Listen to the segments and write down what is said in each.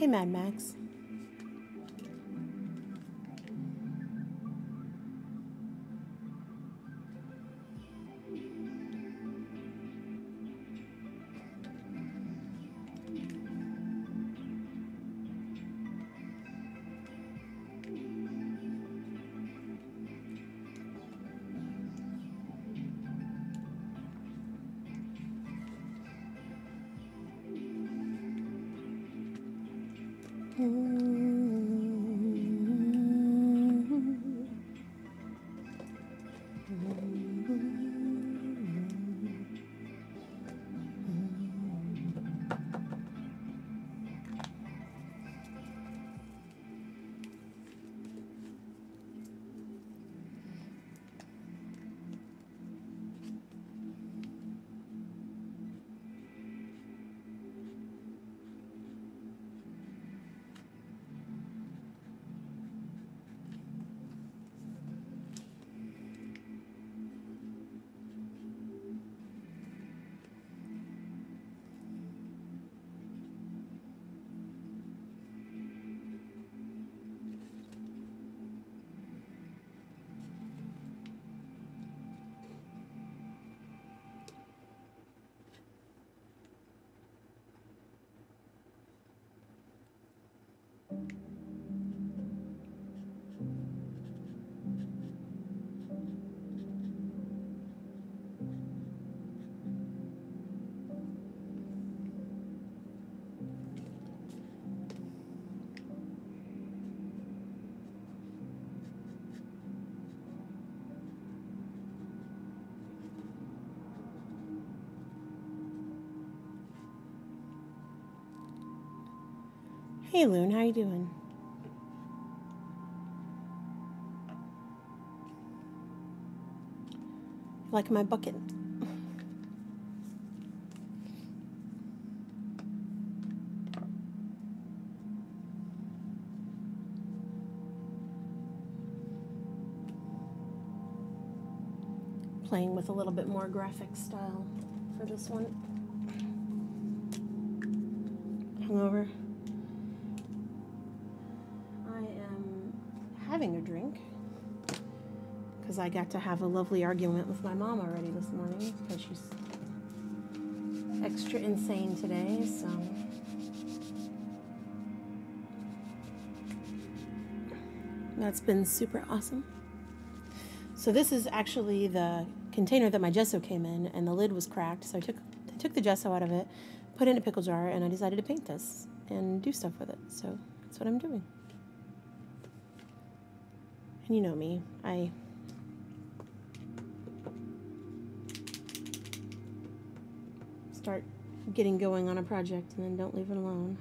Hey, Mad Max. Hey, Loon, how you doing? Like my bucket? Playing with a little bit more graphic style for this one. Hungover. I am having a drink because I got to have a lovely argument with my mom already this morning because she's extra insane today, so that's been super awesome. So this is actually the container that my gesso came in, and the lid was cracked, so I took the gesso out of it, put it in a pickle jar, and I decided to paint this and do stuff with it. So that's what I'm doing. And you know me, I start getting going on a project and then don't leave it alone.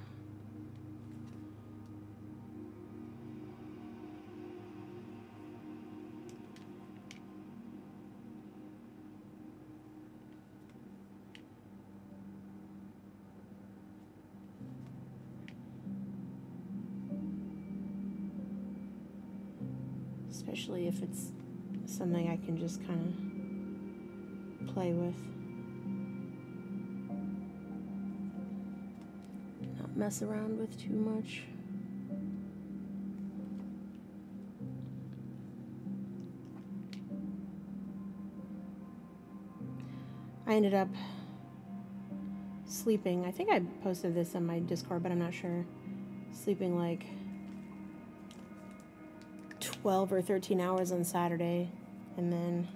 Especially if it's something I can just kind of play with. Not mess around with too much. I ended up sleeping. I think I posted this on my Discord, but I'm not sure. Sleeping like 12 or 13 hours on Saturday, and then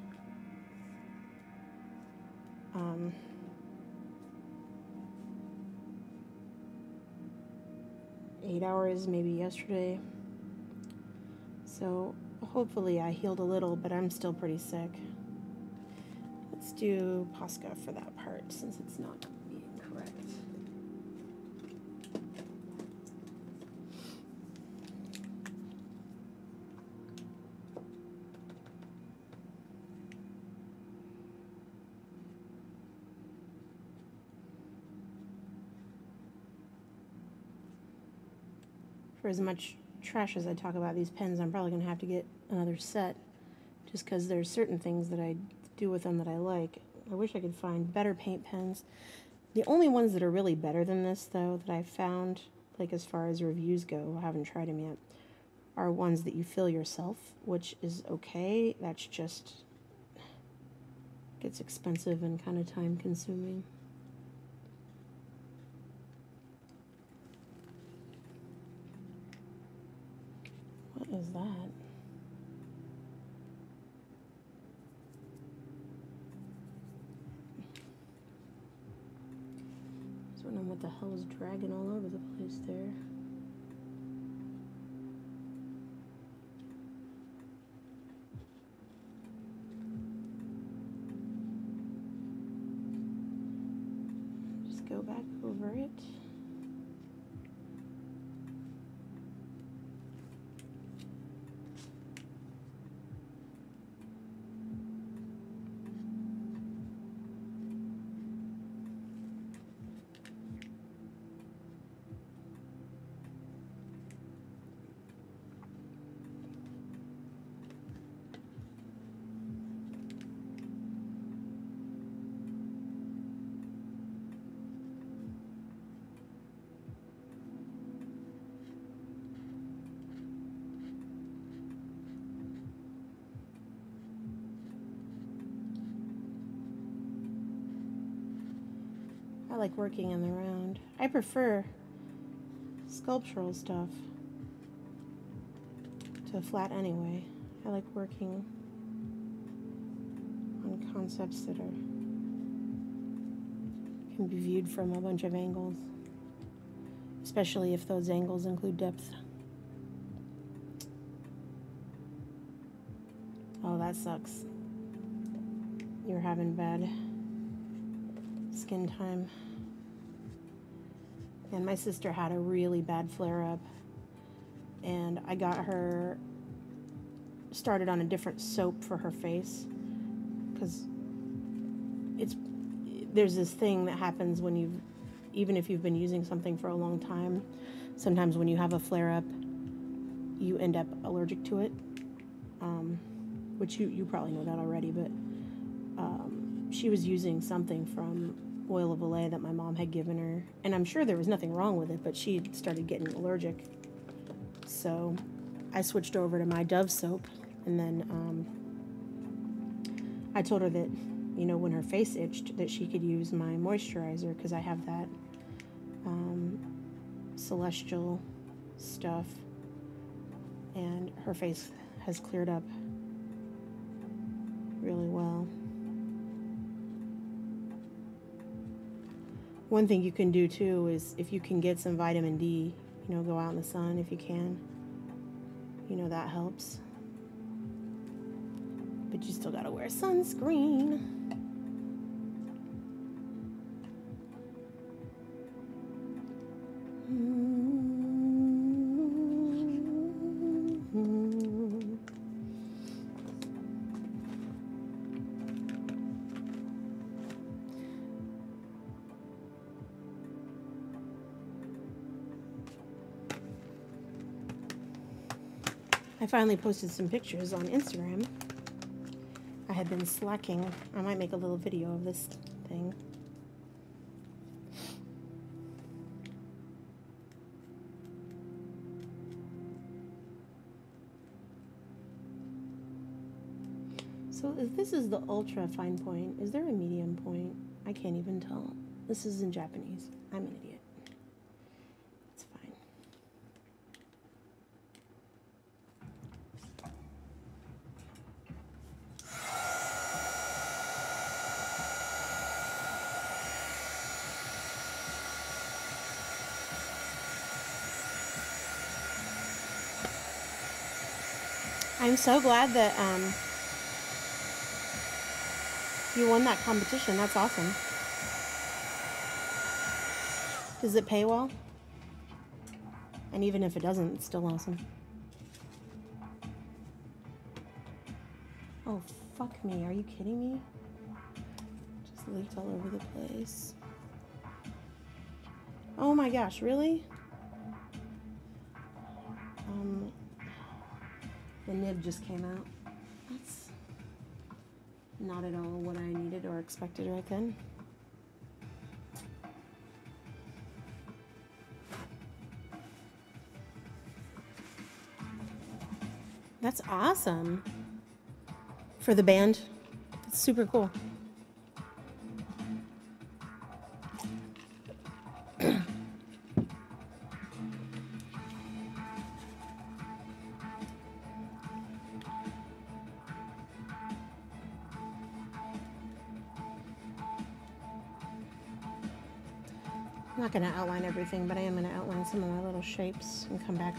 8 hours maybe yesterday. So hopefully I healed a little, but I'm still pretty sick. Let's do Posca for that part since it's not being correct. For as much trash as I talk about these pens, I'm probably going to have to get another set just because there's certain things that I do with them that I like. I wish I could find better paint pens. The only ones that are really better than this, though, that I've found like as far as reviews go, I haven't tried them yet, are ones that you fill yourself, which is okay. That's just gets expensive and kind of time consuming. What is that? I don't know what the hell is dragging all over the place there. Just go back over it. I like working in the round. I prefer sculptural stuff to flat anyway. I like working on concepts that can be viewed from a bunch of angles, especially if those angles include depth. Oh, that sucks. You're having bad skin time. And my sister had a really bad flare-up, and I got her started on a different soap for her face, because there's this thing that happens when even if you've been using something for a long time, sometimes when you have a flare-up, you end up allergic to it, which you probably know that already, but she was using something from Oil of Olay that my mom had given her, and I'm sure there was nothing wrong with it, but she started getting allergic. So I switched over to my Dove soap, and then I told her that, you know, when her face itched, that she could use my moisturizer, because I have that Celestial stuff, and her face has cleared up really well. One thing you can do too is, if you can get some vitamin D, you know, go out in the sun if you can. You know, that helps. But you still gotta wear sunscreen. I finally posted some pictures on Instagram. I had been slacking. I might make a little video of this thing. So if this is the ultra fine point, is there a medium point? I can't even tell. This is in Japanese. I'm an idiot. It's fine. I'm so glad that you won that competition. That's awesome. Does it pay well? And even if it doesn't, it's still awesome. Oh, fuck me. Are you kidding me? Just leaked all over the place. Oh my gosh, really? The nib just came out. That's not at all what I needed or expected right then. That's awesome. For the band. It's super cool. I'm not going to outline everything, but I am going to outline some of my little shapes and come back.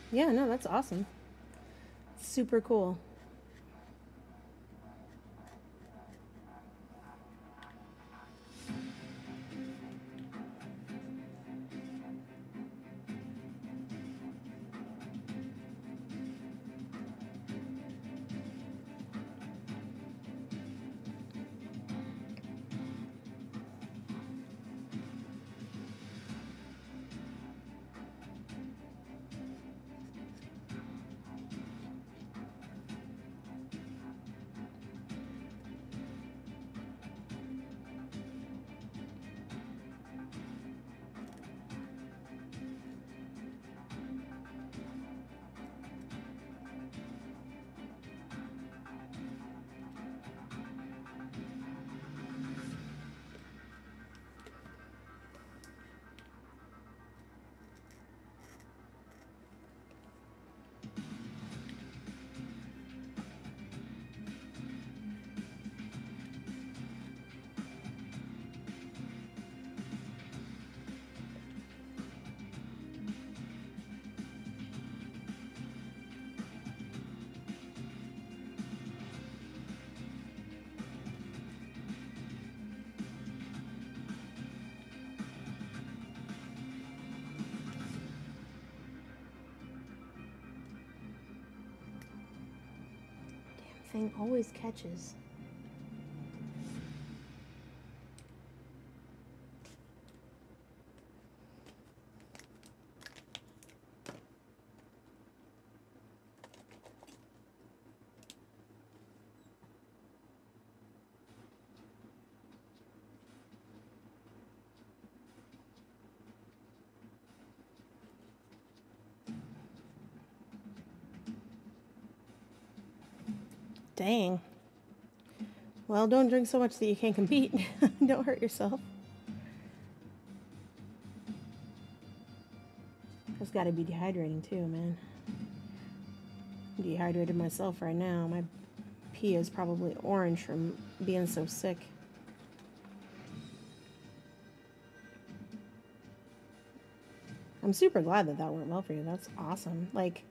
Yeah, no, that's awesome. Super cool. Thing always catches. Dang. Well, don't drink so much that you can't compete. Don't hurt yourself. That's got to be dehydrating too, man. I'm dehydrated myself right now. My pee is probably orange from being so sick. I'm super glad that that went well for you. That's awesome. Like,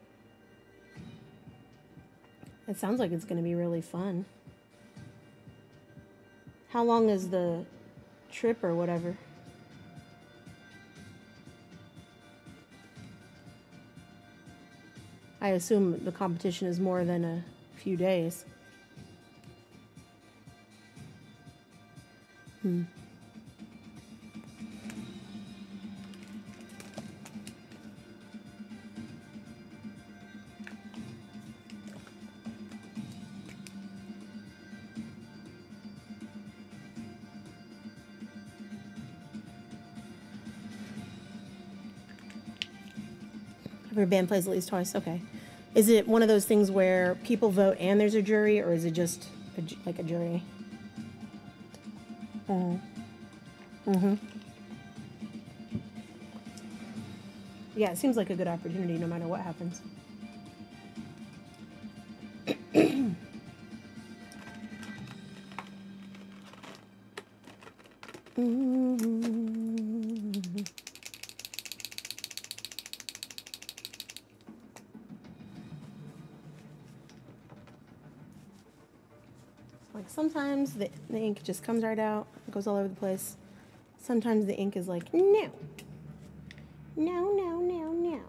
it sounds like it's going to be really fun. How long is the trip or whatever? I assume the competition is more than a few days. Every band plays at least twice. Okay. Is it one of those things where people vote and there's a jury, or is it just like a jury? Yeah, it seems like a good opportunity no matter what happens. Like sometimes the ink just comes right out, goes all over the place. Sometimes the ink is like, no. No, no, no, no.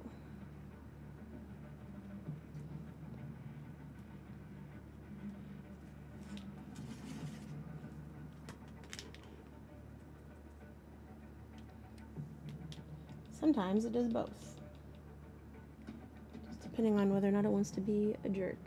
Sometimes it does both. Just depending on whether or not it wants to be a jerk.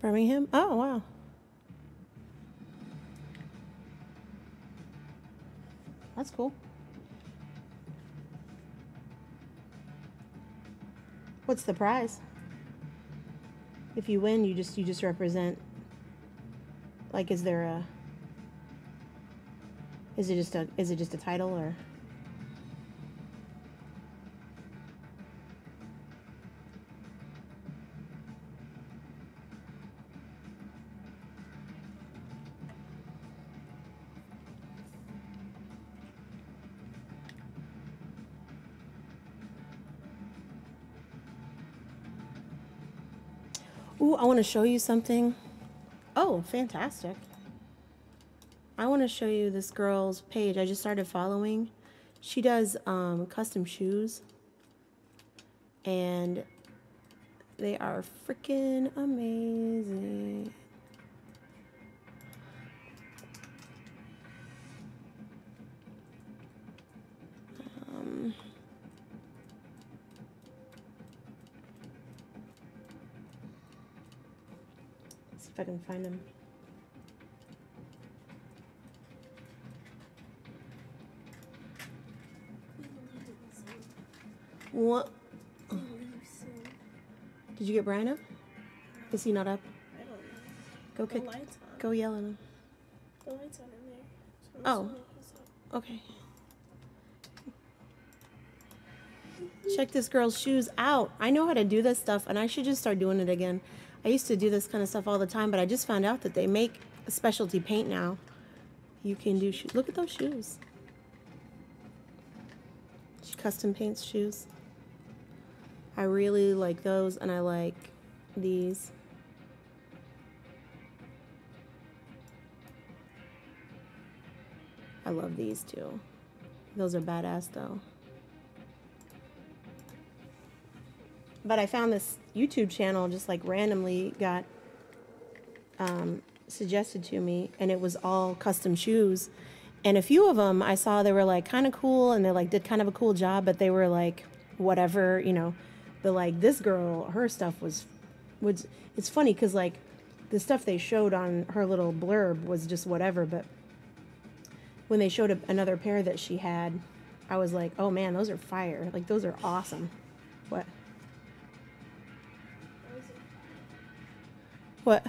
Birmingham? Oh, wow. That's cool. What's the prize? If you win, you just represent, like, is it just a title, or? Ooh, I want to show you something. Oh, fantastic. I want to show you this girl's page I just started following. She does custom shoes, and they are freaking amazing. Let's see if I can find them. What? Did you get Brian up? Is he not up? I don't know. Go The kick. light's on. Go yell at him. The light's on in there. So I'm Oh. assuming he's up. Okay. Check this girl's shoes out. I know how to do this stuff, and I should just start doing it again. I used to do this kind of stuff all the time, but I just found out that they make a specialty paint now. You can do shoes. Look at those shoes. She custom paints shoes. I really like those, and I like these. I love these too. Those are badass though. But I found this YouTube channel just like randomly got suggested to me, and it was all custom shoes. And a few of them I saw, they were like kind of cool, and they like did kind of a cool job, but they were like whatever, you know. But like this girl, her stuff was it's funny because like the stuff they showed on her little blurb was just whatever, but when they showed another pair that she had, I was like, oh man, those are fire. Like those are awesome. What? What?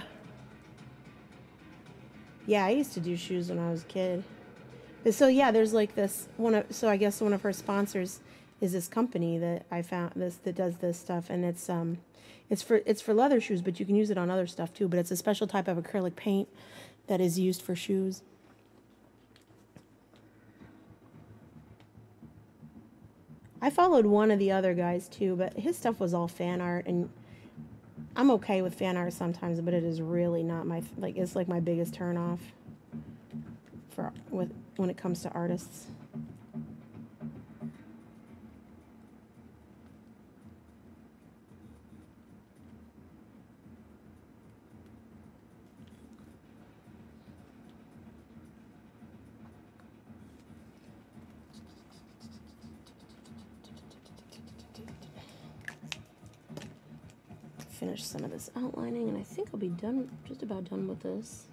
Yeah, I used to do shoes when I was a kid. But so yeah, there's like this so I guess one of her sponsors is this company that I found that does this stuff, and it's for leather shoes, but you can use it on other stuff too, but it's a special type of acrylic paint that is used for shoes. I followed one of the other guys too, but his stuff was all fan art, and I'm okay with fan art sometimes, but it is really not my like. It's like my biggest turn off when it comes to artists. Finish some of this outlining, and I think I'll be done, just about done with this.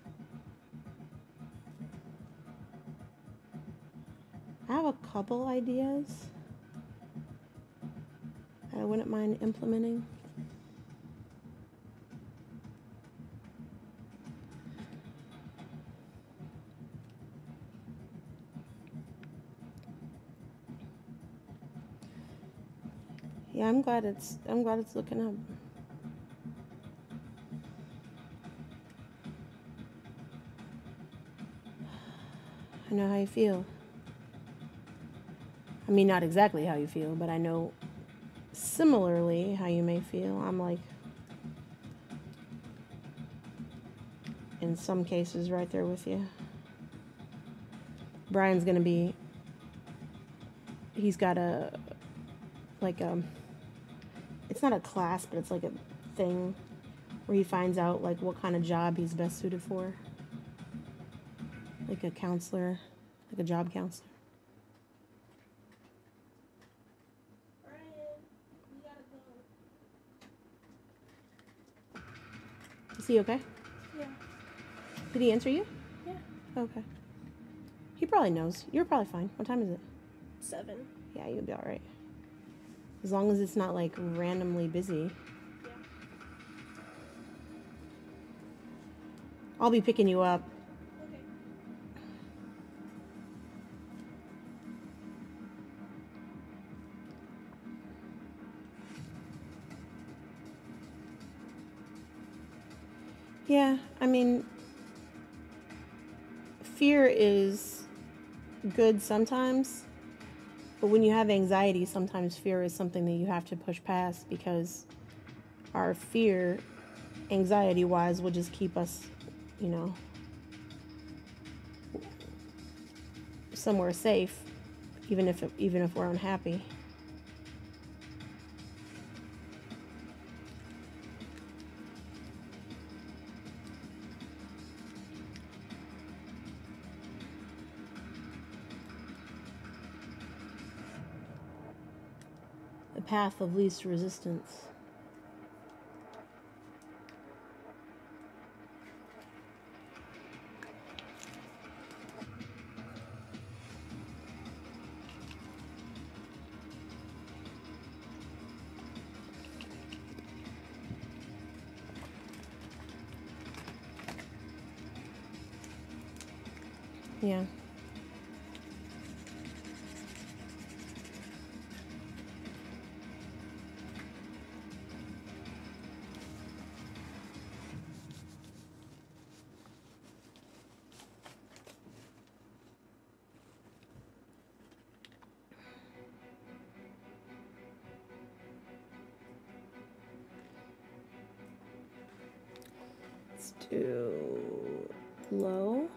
I have a couple ideas that I wouldn't mind implementing. Yeah, I'm glad it's looking up. I know how you feel. I mean, not exactly how you feel, but I know similarly how you may feel. I'm like, in some cases, right there with you. Brian's gonna be, he's got it's not a class, but it's like a thing where he finds out like what kind of job he's best suited for. Like a counselor, like a job counselor. Brian, we gotta go. Is he okay? Yeah. Did he answer you? Yeah. Okay. He probably knows. You're probably fine. What time is it? 7. Yeah, you'll be all right. As long as it's not like randomly busy. Yeah. I'll be picking you up. Okay. Yeah, I mean, fear is good sometimes, but when you have anxiety, sometimes fear is something that you have to push past because our fear, anxiety wise, will just keep us, you know, somewhere safe, even if we're unhappy. The path of least resistance. Yeah. Let's do low.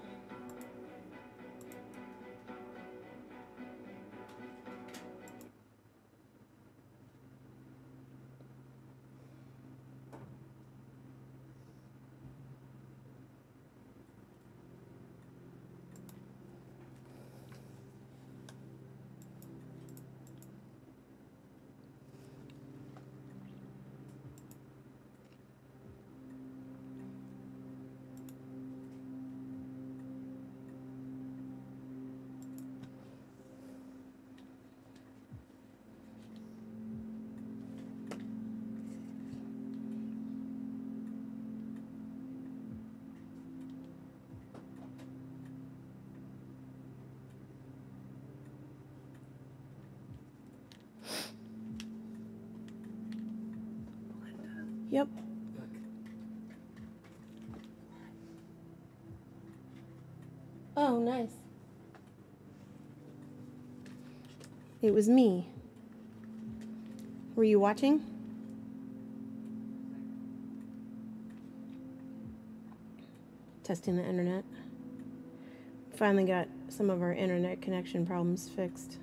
Yep. Oh, nice. It was me. Were you watching? Testing the internet. Finally got some of our internet connection problems fixed.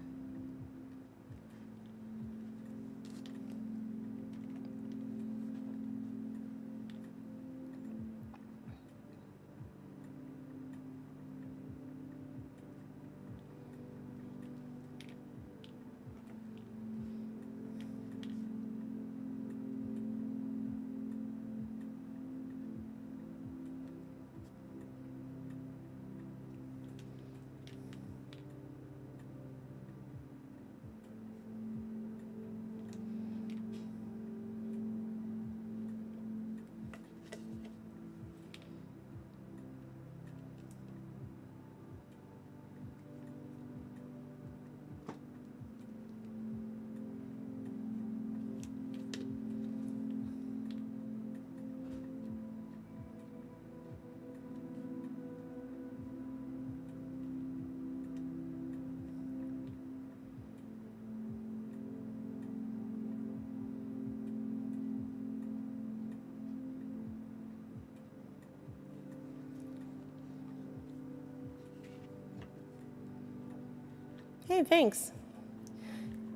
Hey, thanks.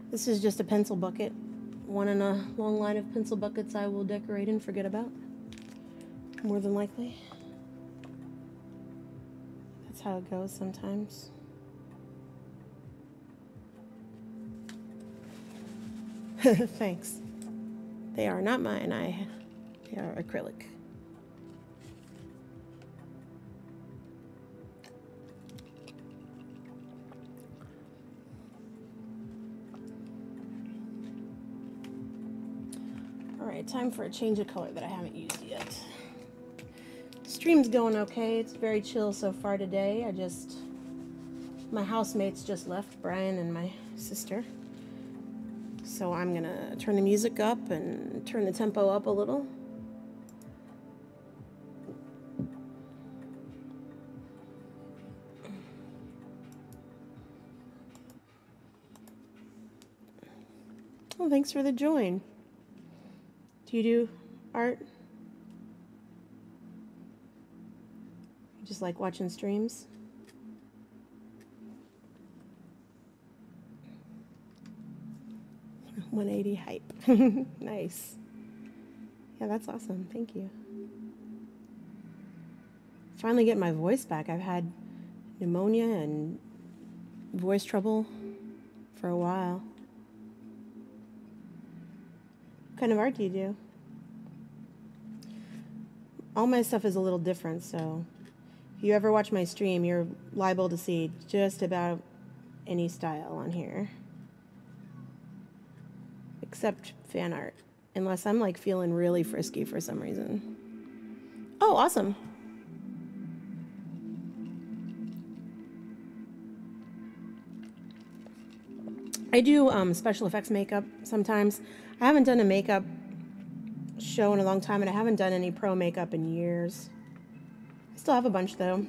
This is just a pencil bucket. One in a long line of pencil buckets I will decorate and forget about. More than likely. That's how it goes sometimes. Thanks. They are not mine. They are acrylic. Alright, time for a change of color that I haven't used yet. Stream's going okay. It's very chill so far today. My housemates just left, Brian and my sister. So I'm gonna turn the music up and turn the tempo up a little. Oh, thanks for the join. Do you do art? You just like watching streams? $180 hype. Nice. Yeah, that's awesome. Thank you. Finally getting my voice back. I've had pneumonia and voice trouble for a while. What kind of art do you do? All my stuff is a little different, so if you ever watch my stream, you're liable to see just about any style on here. Except fan art, unless I'm like feeling really frisky for some reason. Oh, awesome. I do special effects makeup sometimes. I haven't done a makeup show in a long time, and I haven't done any pro makeup in years. I still have a bunch though.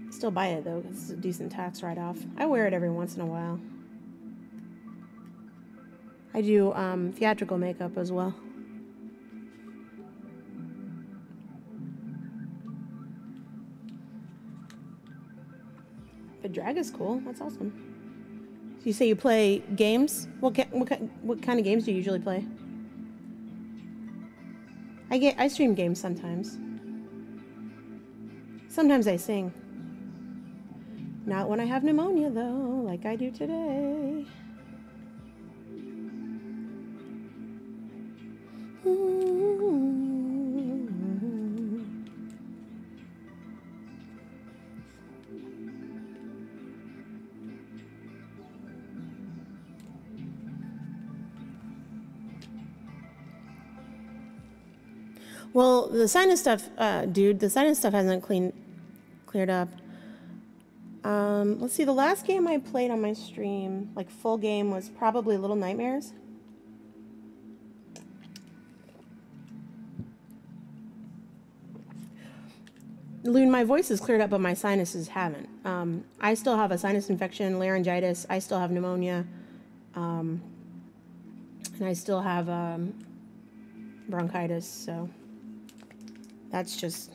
I still buy it though, because it's a decent tax write-off. I wear it every once in a while. I do theatrical makeup as well. But drag is cool. That's awesome. So you say you play games? What kind of games do you usually play? I stream games sometimes. Sometimes I sing. Not when I have pneumonia though, like I do today. Well, the sinus stuff, the sinus stuff hasn't cleared up. Let's see, the last game I played on my stream, like full game, was probably Little Nightmares. Loon, my voice is cleared up, but my sinuses haven't. I still have a sinus infection, laryngitis. I still have pneumonia. And I still have bronchitis, so that's just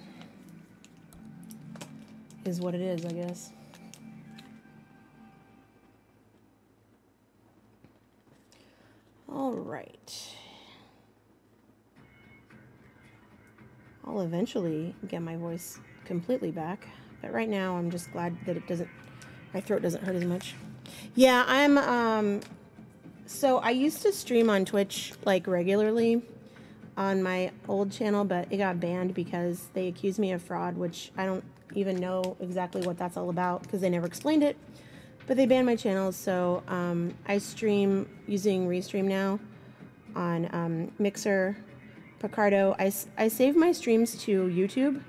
is what it is, I guess. All right. I'll eventually get my voice completely back, but right now I'm just glad that my throat doesn't hurt as much. Yeah, I'm so I used to stream on Twitch like regularly on my old channel, but it got banned because they accused me of fraud, which I don't even know exactly what that's all about because they never explained it. But they banned my channel, so I stream using Restream now on Mixer, Picardo. I save my streams to YouTube.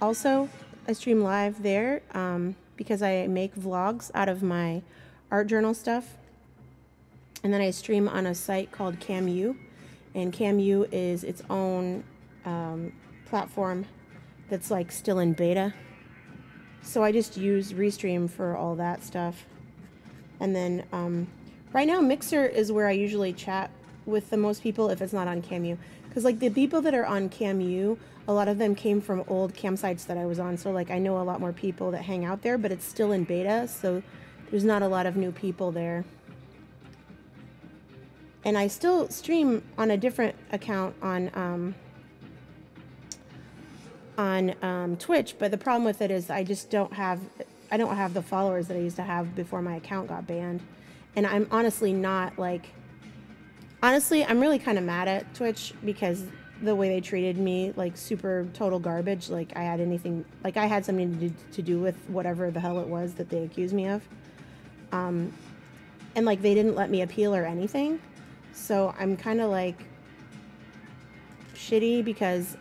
Also, I stream live there because I make vlogs out of my art journal stuff. And then I stream on a site called CamU. And CamU is its own platform that's like still in beta. So I just use Restream for all that stuff. And then right now Mixer is where I usually chat with the most people if it's not on CamU. Because, like, the people that are on CamU, a lot of them came from old campsites that I was on. So, like, I know a lot more people that hang out there, but it's still in beta. So, there's not a lot of new people there. And I still stream on a different account on Twitch. But the problem with it is I just don't have the followers that I used to have before my account got banned. And I'm honestly not, like... Honestly, I'm really kind of mad at Twitch because the way they treated me, like, super total garbage. Like, I had something to do with whatever the hell it was that they accused me of. And, like, they didn't let me appeal or anything. So I'm kind of, like, shitty because,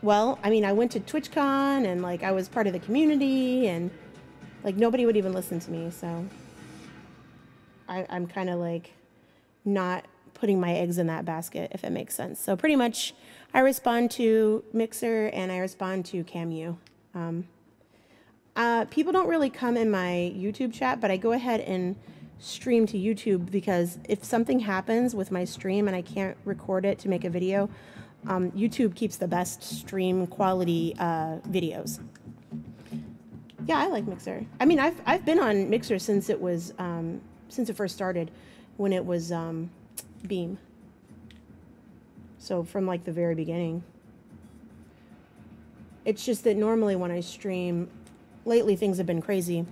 well, I mean, I went to TwitchCon and, like, I was part of the community and, like, nobody would even listen to me, so... I'm kind of like not putting my eggs in that basket, if it makes sense. So pretty much I respond to Mixer and I respond to CamU. People don't really come in my YouTube chat, but I go ahead and stream to YouTube because if something happens with my stream and I can't record it to make a video, YouTube keeps the best stream quality videos. Yeah, I like Mixer. I mean, I've been on Mixer since it was... since it first started, when it was Beam. So from like the very beginning. It's just that normally when I stream, lately things have been crazy.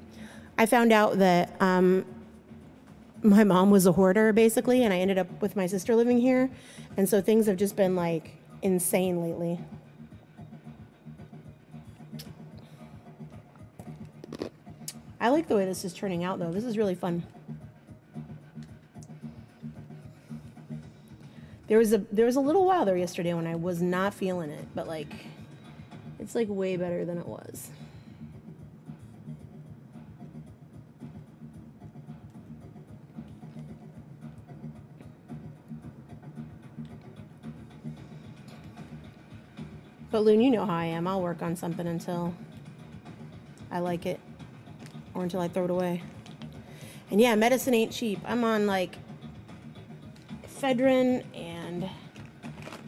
I found out that my mom was a hoarder basically, and I ended up with my sister living here. And so things have just been like insane lately. I like the way this is turning out though. This is really fun. There was a little while there yesterday when I was not feeling it, but like it's like way better than it was. But Loon, you know how I am. I'll work on something until I like it or until I throw it away. And yeah, medicine ain't cheap. I'm on like ephedrine and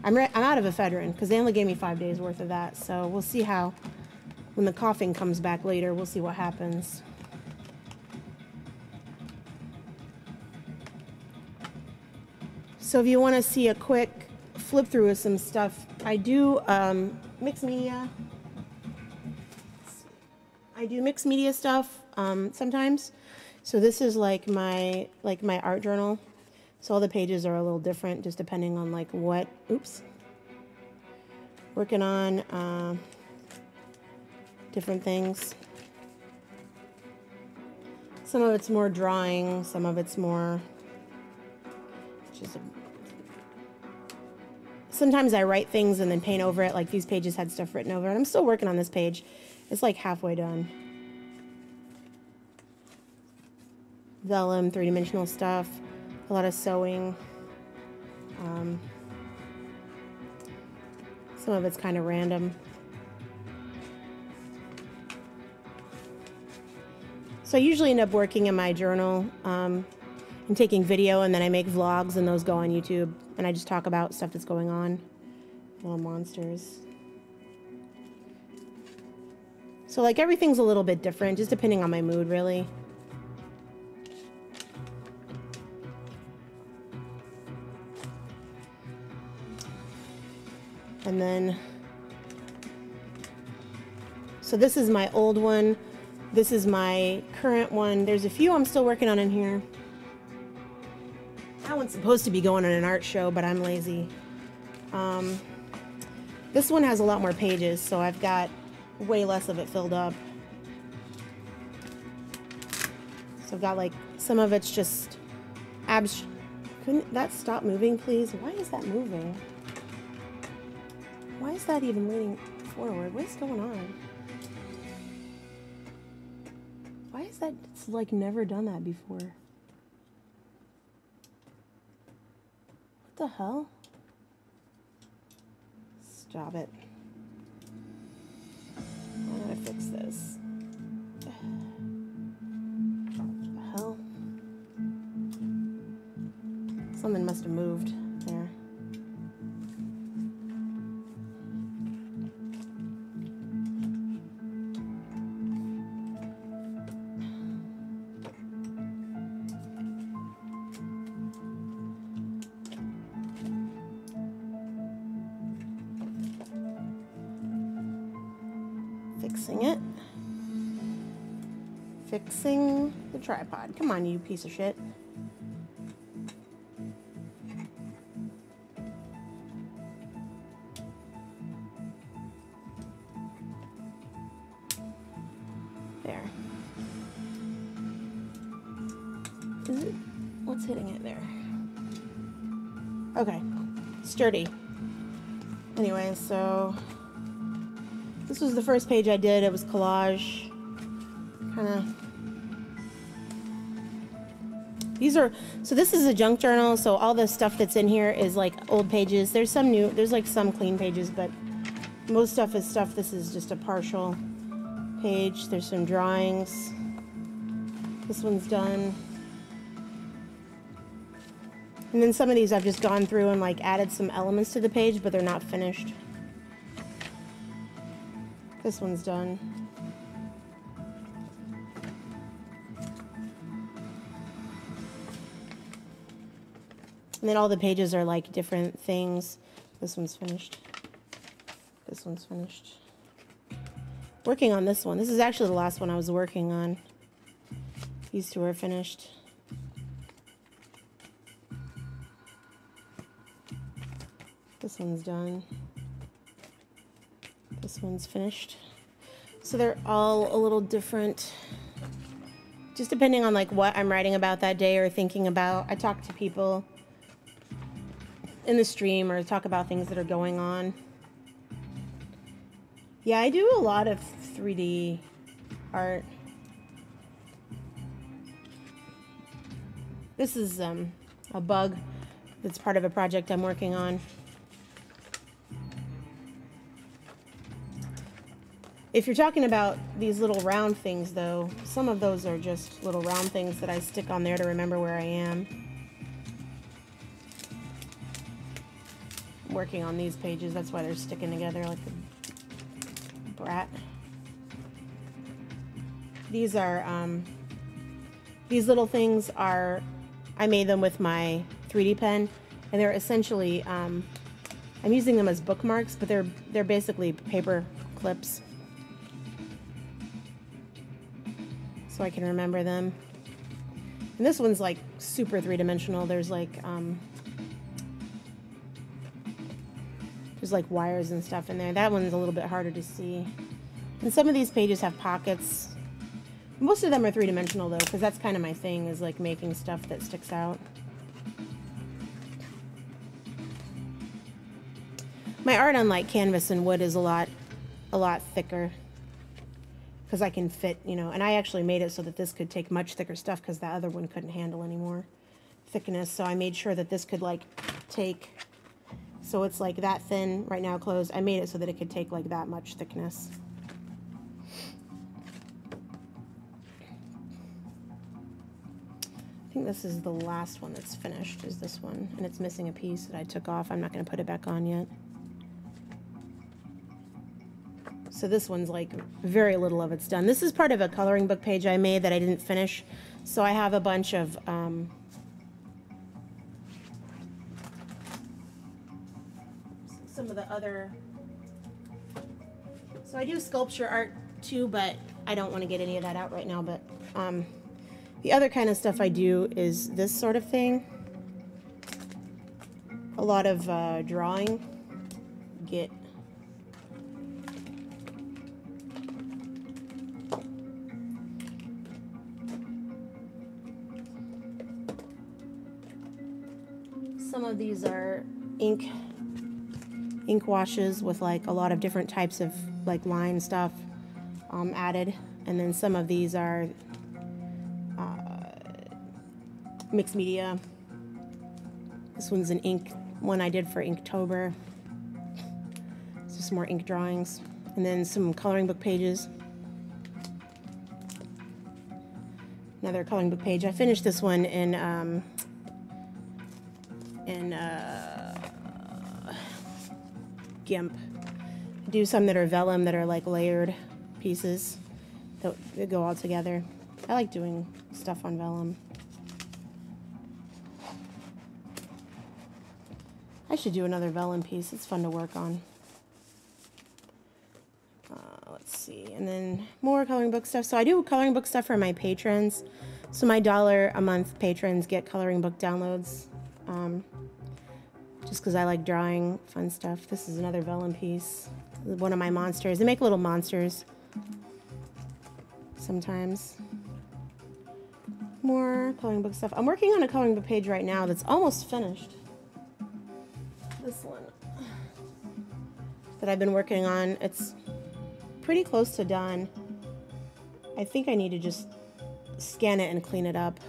I'm out of ephedrine because they only gave me 5 days worth of that. So we'll see how, when the coughing comes back later, we'll see what happens. So if you want to see a quick flip through of some stuff, I do mixed media. I do mixed media stuff sometimes. So this is like my art journal. So all the pages are a little different, just depending on like what, oops, working on different things. Some of it's more drawing, some of it's more just sometimes I write things and then paint over it, like these pages had stuff written over it. I'm still working on this page. It's like halfway done. Vellum, three-dimensional stuff. A lot of sewing. Some of it's kind of random. So I usually end up working in my journal and taking video, and then I make vlogs, and those go on YouTube, and I just talk about stuff that's going on. Little monsters. So like everything's a little bit different, just depending on my mood, really. And then, so this is my old one. This is my current one. There's a few I'm still working on in here. That one's supposed to be going on an art show, but I'm lazy. This one has a lot more pages, so I've got way less of it filled up. So I've got like, some of it's just couldn't that stop moving, please? Why is that moving? Why is that even leaning forward? What's going on? Why is that? It's like never done that before. What the hell? Stop it. I'm gonna fix this. What the hell? Something must have moved there. Fixing it. Fixing the tripod. Come on, you piece of shit. There. Is it? What's hitting it there? Okay. Sturdy. Anyway, so this was the first page I did. It was collage. Kind of. These are, so this is a junk journal, so all the stuff that's in here is like old pages. There's some new, there's like some clean pages, but most stuff is stuff. This is just a partial page. There's some drawings. This one's done. And then some of these I've just gone through and like added some elements to the page, but they're not finished. This one's done. And then all the pages are like different things. This one's finished. This one's finished. Working on this one. This is actually the last one I was working on. These two are finished. This one's done. This one's finished. So they're all a little different. Just depending on like what I'm writing about that day or thinking about. I talk to people in the stream or talk about things that are going on. Yeah, I do a lot of 3D art. This is a bug that's part of a project I'm working on. If you're talking about these little round things though, some of those are just little round things that I stick on there to remember where I am. I'm working on these pages, that's why they're sticking together like a brat. These are, these little things are, I made them with my 3D pen, and they're essentially, I'm using them as bookmarks, but they're basically paper clips. So I can remember them. And this one's like super three-dimensional. There's like wires and stuff in there. That one's a little bit harder to see. And some of these pages have pockets. Most of them are three-dimensional though, because that's kind of my thing, is like making stuff that sticks out. My art on like canvas and wood is a lot thicker, because I can fit, you know, and I actually made it so that this could take much thicker stuff because the other one couldn't handle any more thickness. So I made sure that this could like take, so it's like that thin right now closed. I made it so that it could take like that much thickness. I think this is the last one that's finished, is this one. And it's missing a piece that I took off. I'm not going to put it back on yet. So this one's like very little of it's done. This is part of a coloring book page I made that I didn't finish. So I have a bunch of some of the other, so I do sculpture art too, but I don't want to get any of that out right now. But the other kind of stuff I do is this sort of thing. A lot of drawing. Get some of these are ink washes with like a lot of different types of like line stuff added, and then some of these are mixed media. This one's an ink one I did for Inktober. It's just more ink drawings, and then some coloring book pages. Another coloring book page. I finished this one in in GIMP. Do some that are vellum that are like layered pieces that go all together. I like doing stuff on vellum. I should do another vellum piece. It's fun to work on. Let's see. And then more coloring book stuff. So I do coloring book stuff for my patrons. So my $1 a month patrons get coloring book downloads. Just because I like drawing fun stuff. This is another vellum piece. One of my monsters. They make little monsters sometimes. More coloring book stuff. I'm working on a coloring book page right now that's almost finished. This one that I've been working on. It's pretty close to done. I think I need to just scan it and clean it up.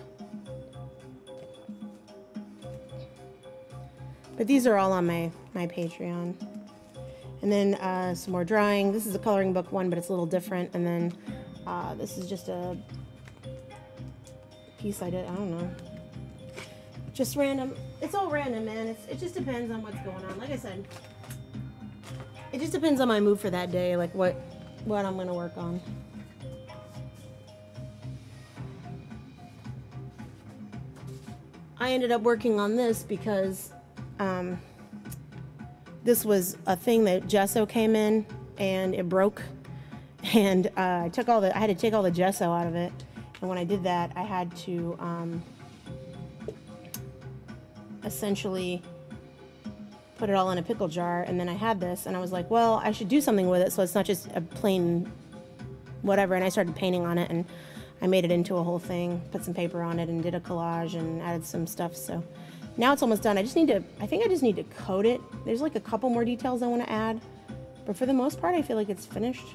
But these are all on my Patreon. And then some more drawing. This is a coloring book one, but it's a little different. And then this is just a piece I did. I don't know. Just random. It's all random, man. It just depends on what's going on. Like I said, it just depends on my mood for that day, like what I'm going to work on. I ended up working on this because this was a thing that gesso came in and it broke, and I had to take all the gesso out of it. And when I did that, I had to essentially put it all in a pickle jar. And then I had this, and I was like, well, I should do something with it so it's not just a plain whatever. And I started painting on it, and I made it into a whole thing, put some paper on it, and did a collage and added some stuff. So now it's almost done. I think I just need to coat it. There's like a couple more details I want to add, but for the most part, I feel like it's finished.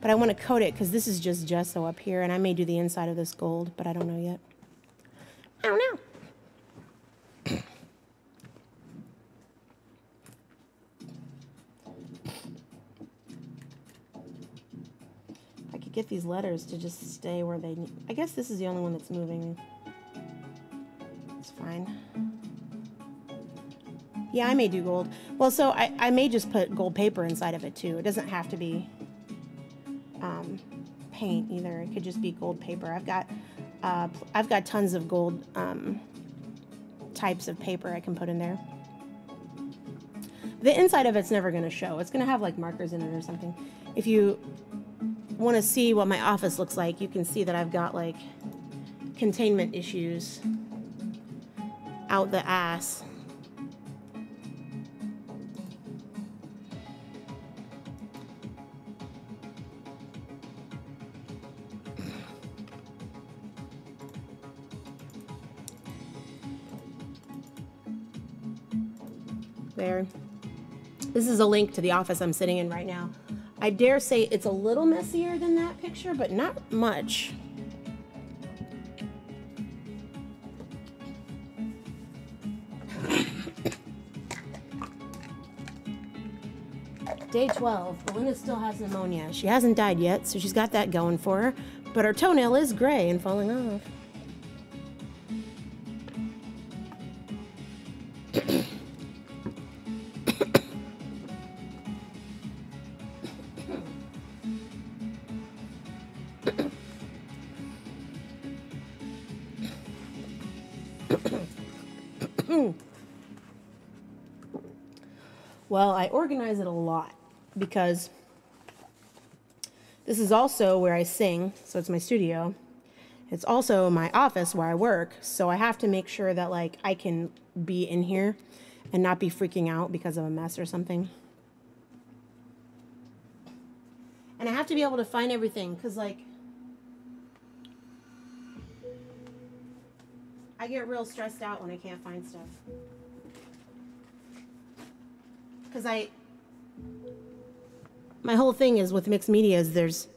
But I want to coat it because this is just gesso up here, and I may do the inside of this gold, but I don't know yet. I don't know. I could get these letters to just stay where they need. I guess this is the only one that's moving. It's fine. Yeah, I may do gold. Well, so I may just put gold paper inside of it too. It doesn't have to be paint either. It could just be gold paper. I've got tons of gold types of paper I can put in there. The inside of it's never going to show. It's going to have like markers in it or something. If you want to see what my office looks like, you can see that I've got like containment issues out the ass. There. This is a link to the office I'm sitting in right now. I dare say it's a little messier than that picture, but not much. Day 12. Belinda still has pneumonia. She hasn't died yet, so she's got that going for her. But her toenail is gray and falling off. Well, I organize it a lot because this is also where I sing, so it's my studio. It's also my office where I work, so I have to make sure that like I can be in here and not be freaking out because of a mess or something. And I have to be able to find everything because like I get real stressed out when I can't find stuff. Because my whole thing is with mixed media is there's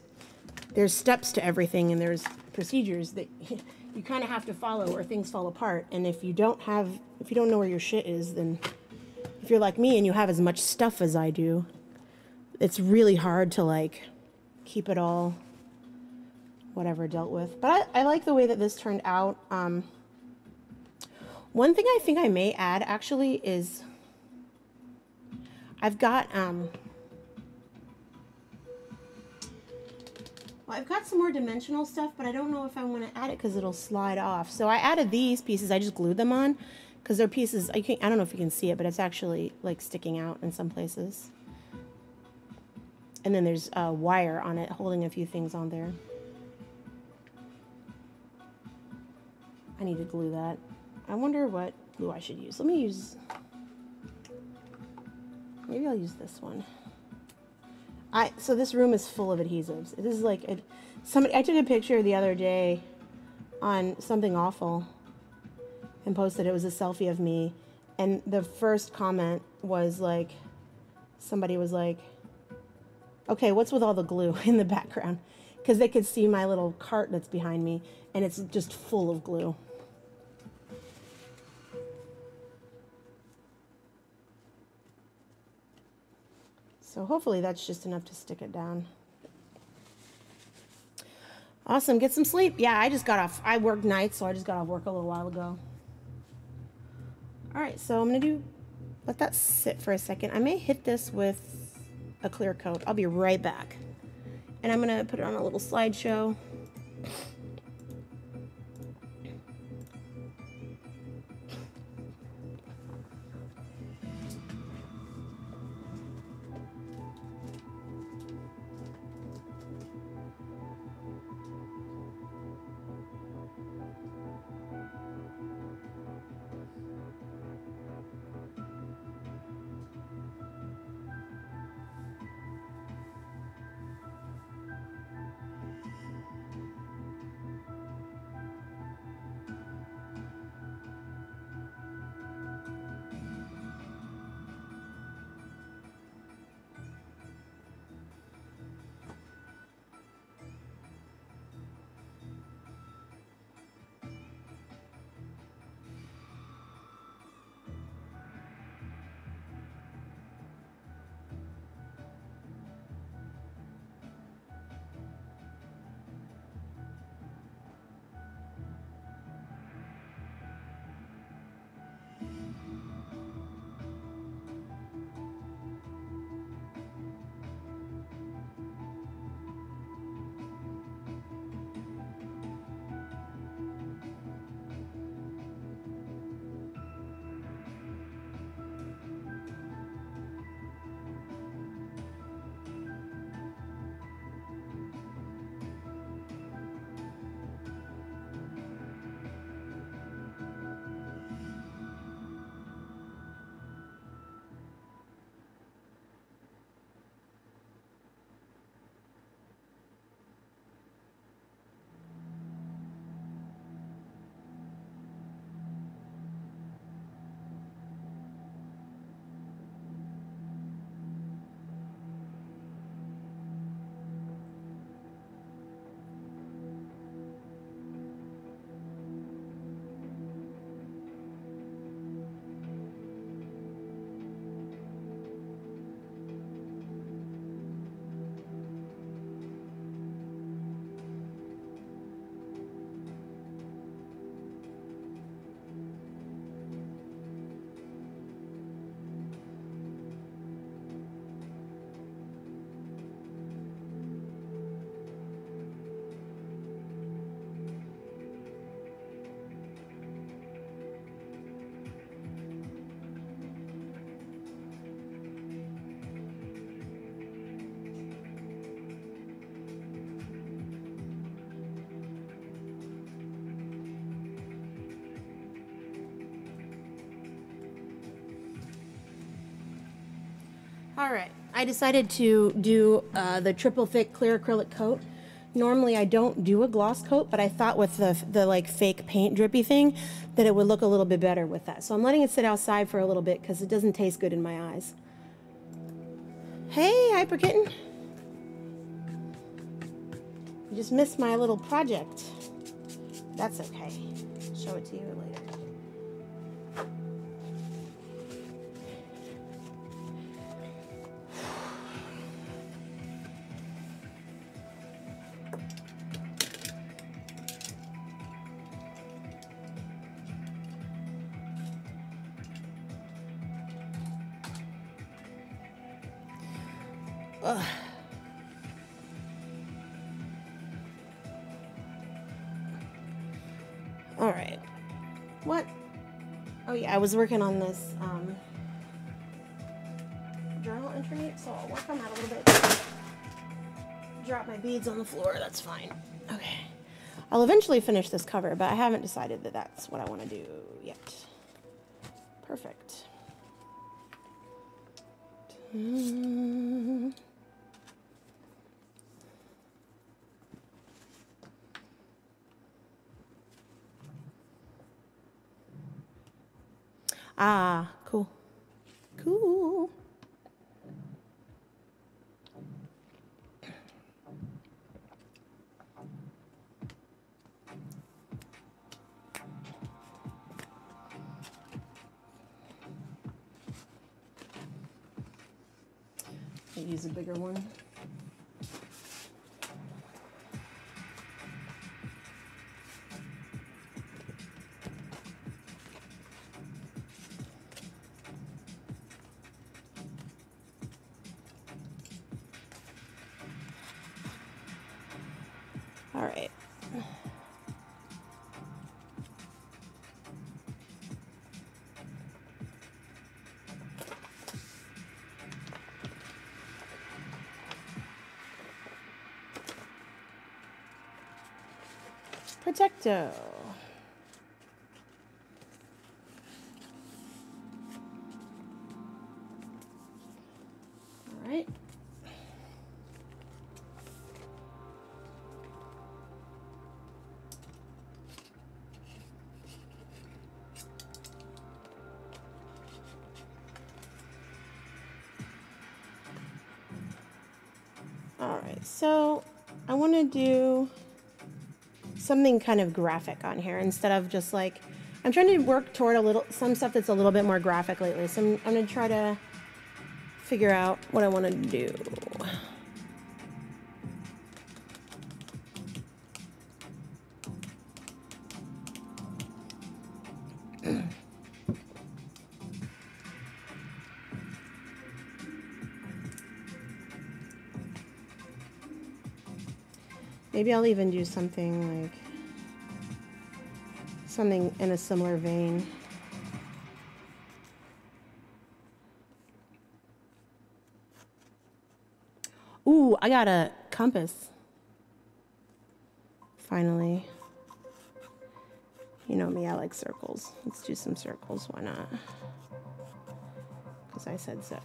steps to everything and there's procedures that you kind of have to follow or things fall apart. And if you don't know where your shit is, then if you're like me and you have as much stuff as I do, it's really hard to like keep it all whatever dealt with. But I like the way that this turned out. One thing I think I may add actually is I've got I've got some more dimensional stuff, but I don't know if I want to add it because it'll slide off. So I added these pieces. I just glued them on because they're pieces. I don't know if you can see it, but it's actually like sticking out in some places. And then there's a wire on it holding a few things on there. I need to glue that. I wonder what glue I should use. Let me use, maybe I'll use this one. So this room is full of adhesives. It is like, I took a picture the other day on Something Awful and posted it. Was a selfie of me. And the first comment was like, somebody was like, okay, what's with all the glue in the background? Because they could see my little cart that's behind me, and it's just full of glue. So hopefully that's just enough to stick it down. Awesome, get some sleep. Yeah, I just got off. I worked nights, so I just got off work a little while ago. All right, so I'm gonna let that sit for a second. I may hit this with a clear coat. I'll be right back. And I'm gonna put it on a little slideshow. All right, I decided to do the triple thick clear acrylic coat. Normally I don't do a gloss coat, but I thought with the like fake paint drippy thing that it would look a little bit better with that. So I'm letting it sit outside for a little bit because it doesn't taste good in my eyes. Hey, Hyper Kitten. You just missed my little project. That's okay. I'll show it to you later. Ugh. All right. What? Oh yeah, I was working on this journal entry, so I'll work on that a little bit. Drop my beads on the floor, that's fine. Okay. I'll eventually finish this cover, but I haven't decided that that's what I want to do yet. Perfect. Ah, cool. Cool. I'll use a bigger one. All right. Protecto. All right. All right, so I want to do something kind of graphic on here instead of just like, I'm trying to work toward some stuff that's a little bit more graphic lately. So I'm going to try to figure out what I want to do. Maybe I'll even do something like something in a similar vein. Ooh, I got a compass. Finally. You know me, I like circles. Let's do some circles, why not? Because I said so.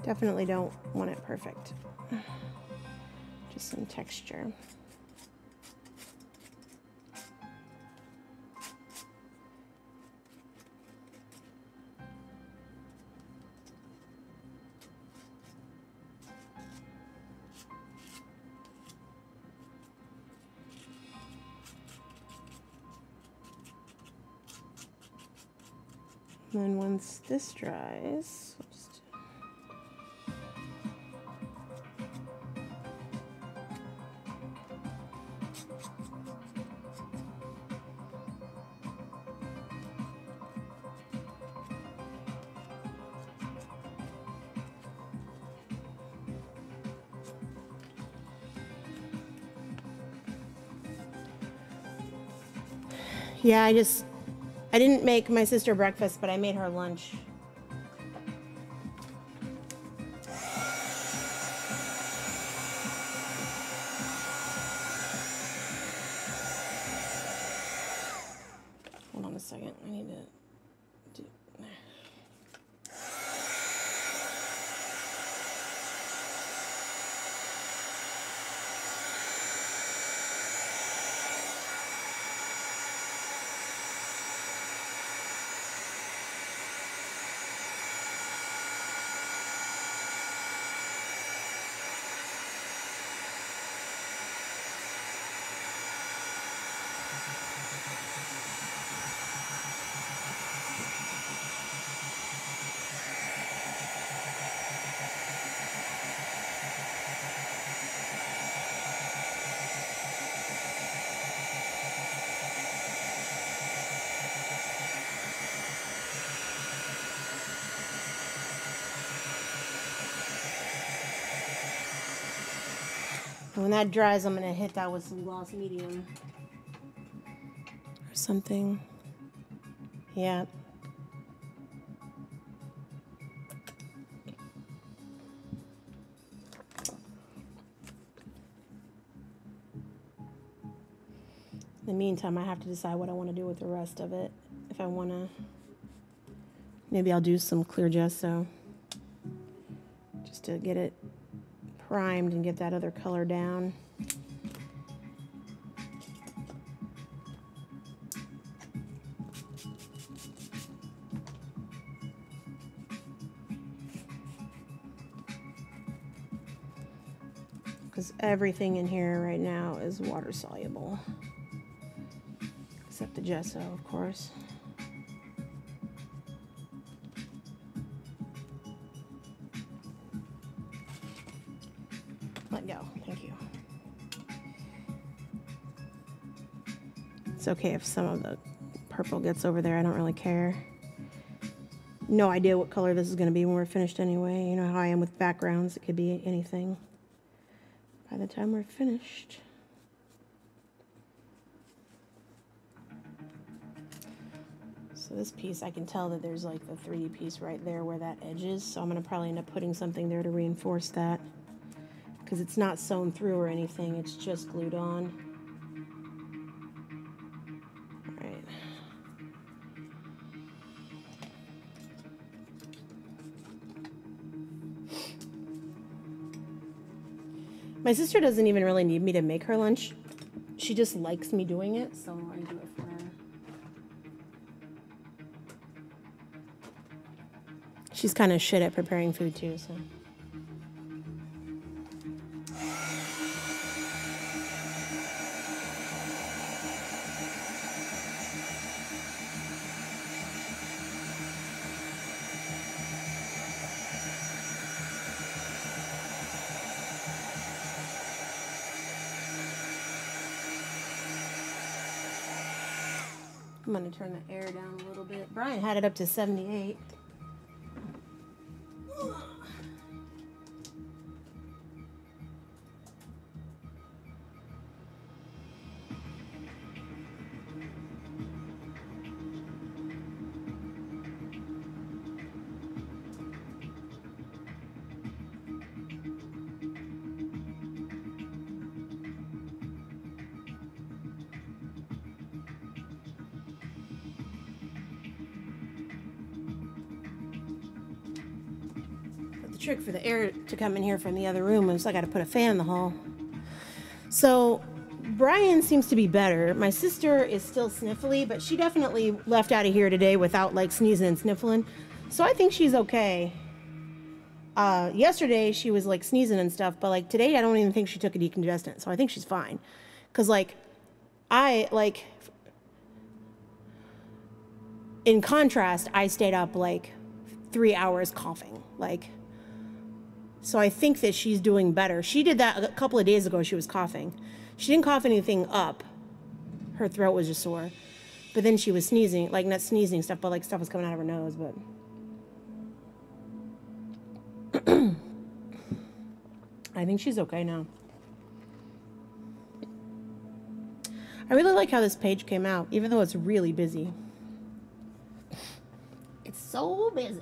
Definitely don't want it perfect. Just some texture. And then once this dries, yeah, I didn't make my sister breakfast, but I made her lunch. Hold on a second, I need to do... And when that dries, I'm going to hit that with some gloss medium or something. Yeah. In the meantime, I have to decide what I want to do with the rest of it. If I want to, maybe I'll do some clear gesso just to get it primed and get that other color down. Because everything in here right now is water soluble. Except the gesso, of course. Let go. Thank you. It's okay if some of the purple gets over there. I don't really care. No idea what color this is going to be when we're finished anyway. You know how I am with backgrounds. It could be anything by the time we're finished. So this piece, I can tell that there's like the 3D piece right there where that edge is. So I'm going to probably end up putting something there to reinforce that. Because it's not sewn through or anything. It's just glued on. All right. My sister doesn't even really need me to make her lunch. She just likes me doing it, so I do it for her. She's kind of shit at preparing food too, so. I'm going to turn the air down a little bit. Brian had it up to 78. Trick for the air to come in here from the other room is I got to put a fan in the hall. So Brian seems to be better. My sister is still sniffly, but she definitely left out of here today without like sneezing and sniffling. So I think she's okay. Yesterday she was like sneezing and stuff, but like today I don't even think she took a decongestant. So I think she's fine. Cause like in contrast, I stayed up like 3 hours coughing. So I think that she's doing better. She did that a couple of days ago. She was coughing. She didn't cough anything up. Her throat was just sore. But then she was sneezing, like not sneezing stuff, but like stuff was coming out of her nose. But I think she's okay now. I really like how this page came out, even though it's really busy. It's so busy.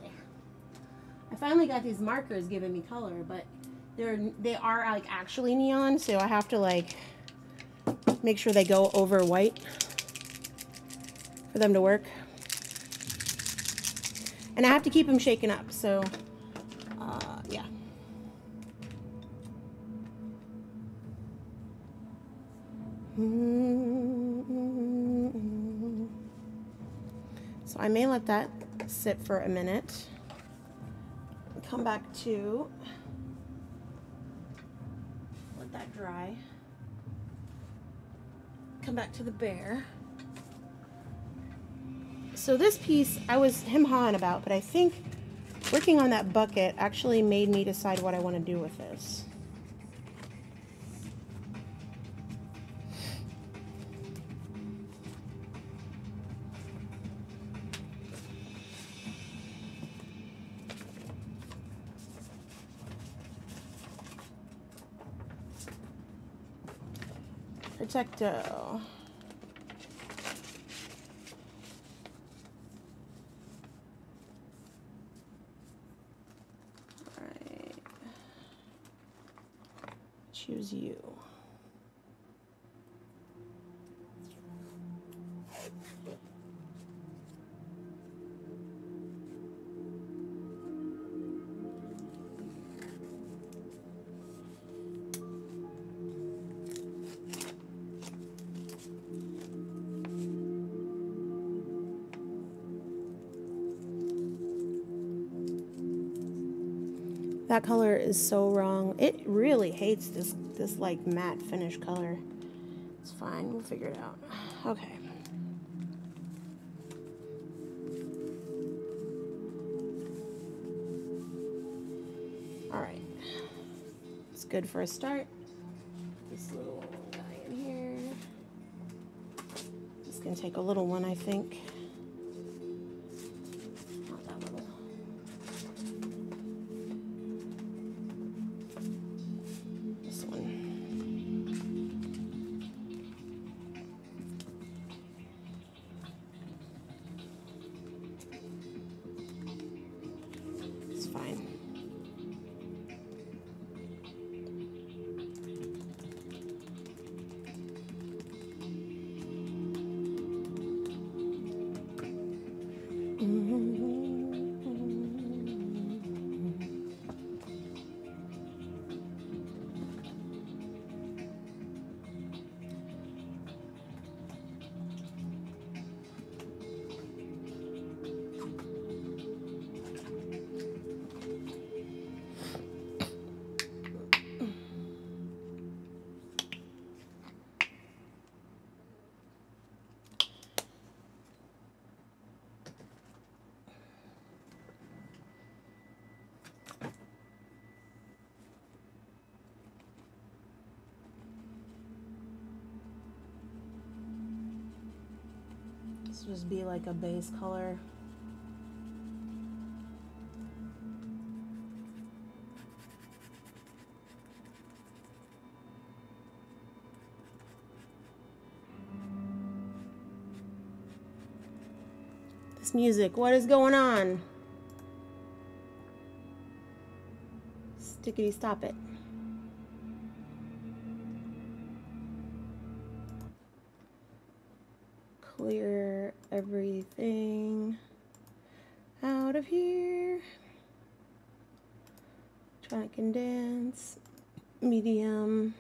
I finally got these markers giving me color, but they are like actually neon, so I have to like make sure they go over white for them to work. And I have to keep them shaken up, so yeah. So I may let that sit for a minute. Come back to let that dry. Come back to the bear. So this piece I was hem-hawing about, but I think working on that bucket actually made me decide what I want to do with this. Protecto. Alright. Choose you. That color is so wrong. It really hates this like matte finish color. It's fine, we'll figure it out. Okay. All right. It's good for a start. This little guy in here. It's gonna take a little one, I think. Not that little. This one. It's fine. This would just be like a base color. This music, what is going on? Stickity, stop it. Clear everything out of here. Try to condense. Medium.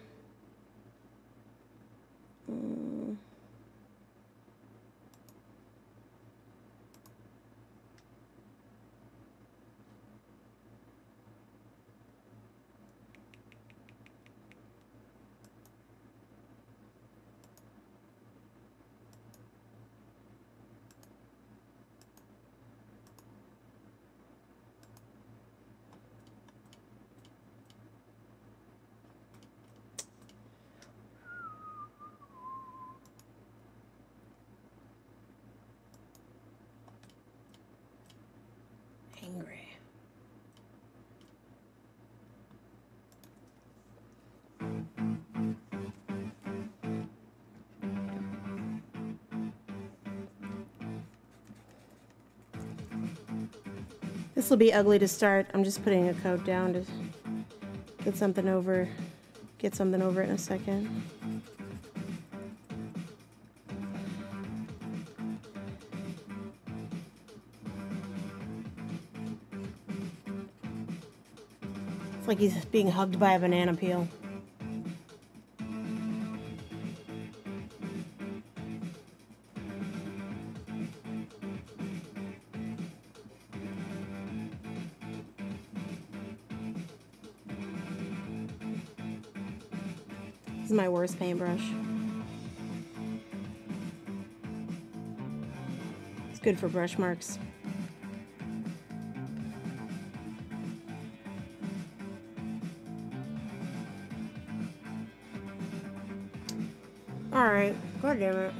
Angry. This will be ugly to start. I'm just putting a coat down to get something over it in a second. It's like he's being hugged by a banana peel. This is my worst paintbrush. It's good for brush marks. All right, God damn it.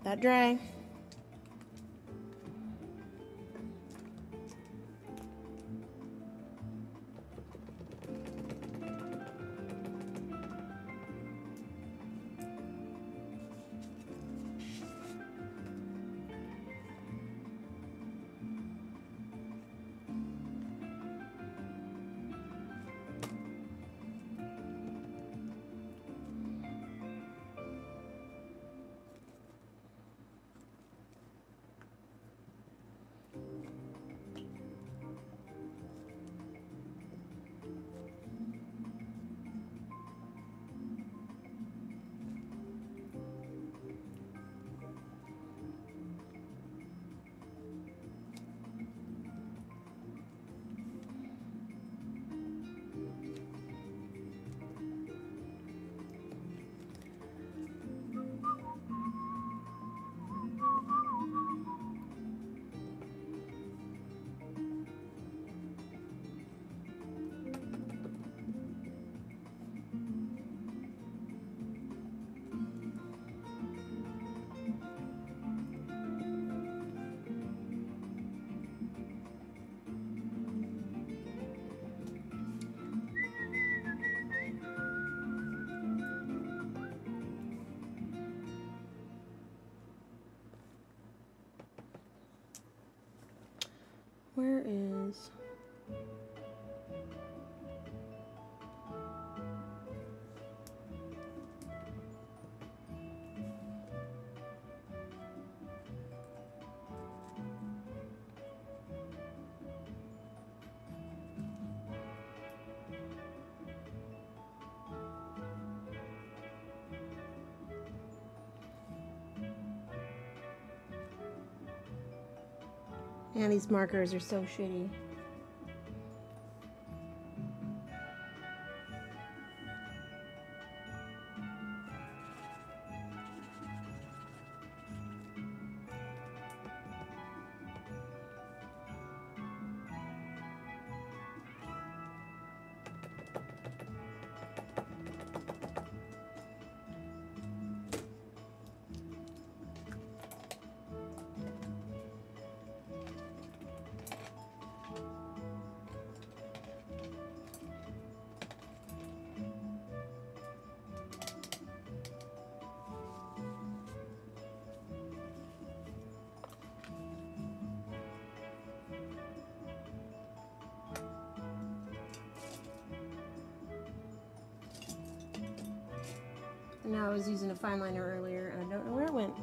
that dry. Where is... Man, these markers are so shitty. Now I was using a fine liner earlier and I don't know where it went.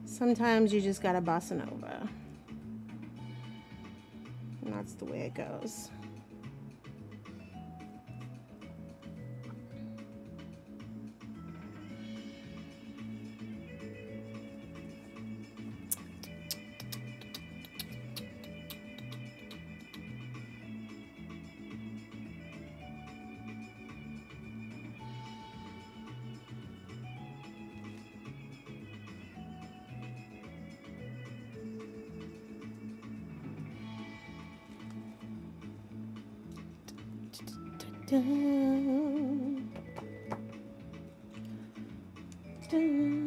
Sometimes you just gotta bossa nova. And that's the way it goes. Dun, dun.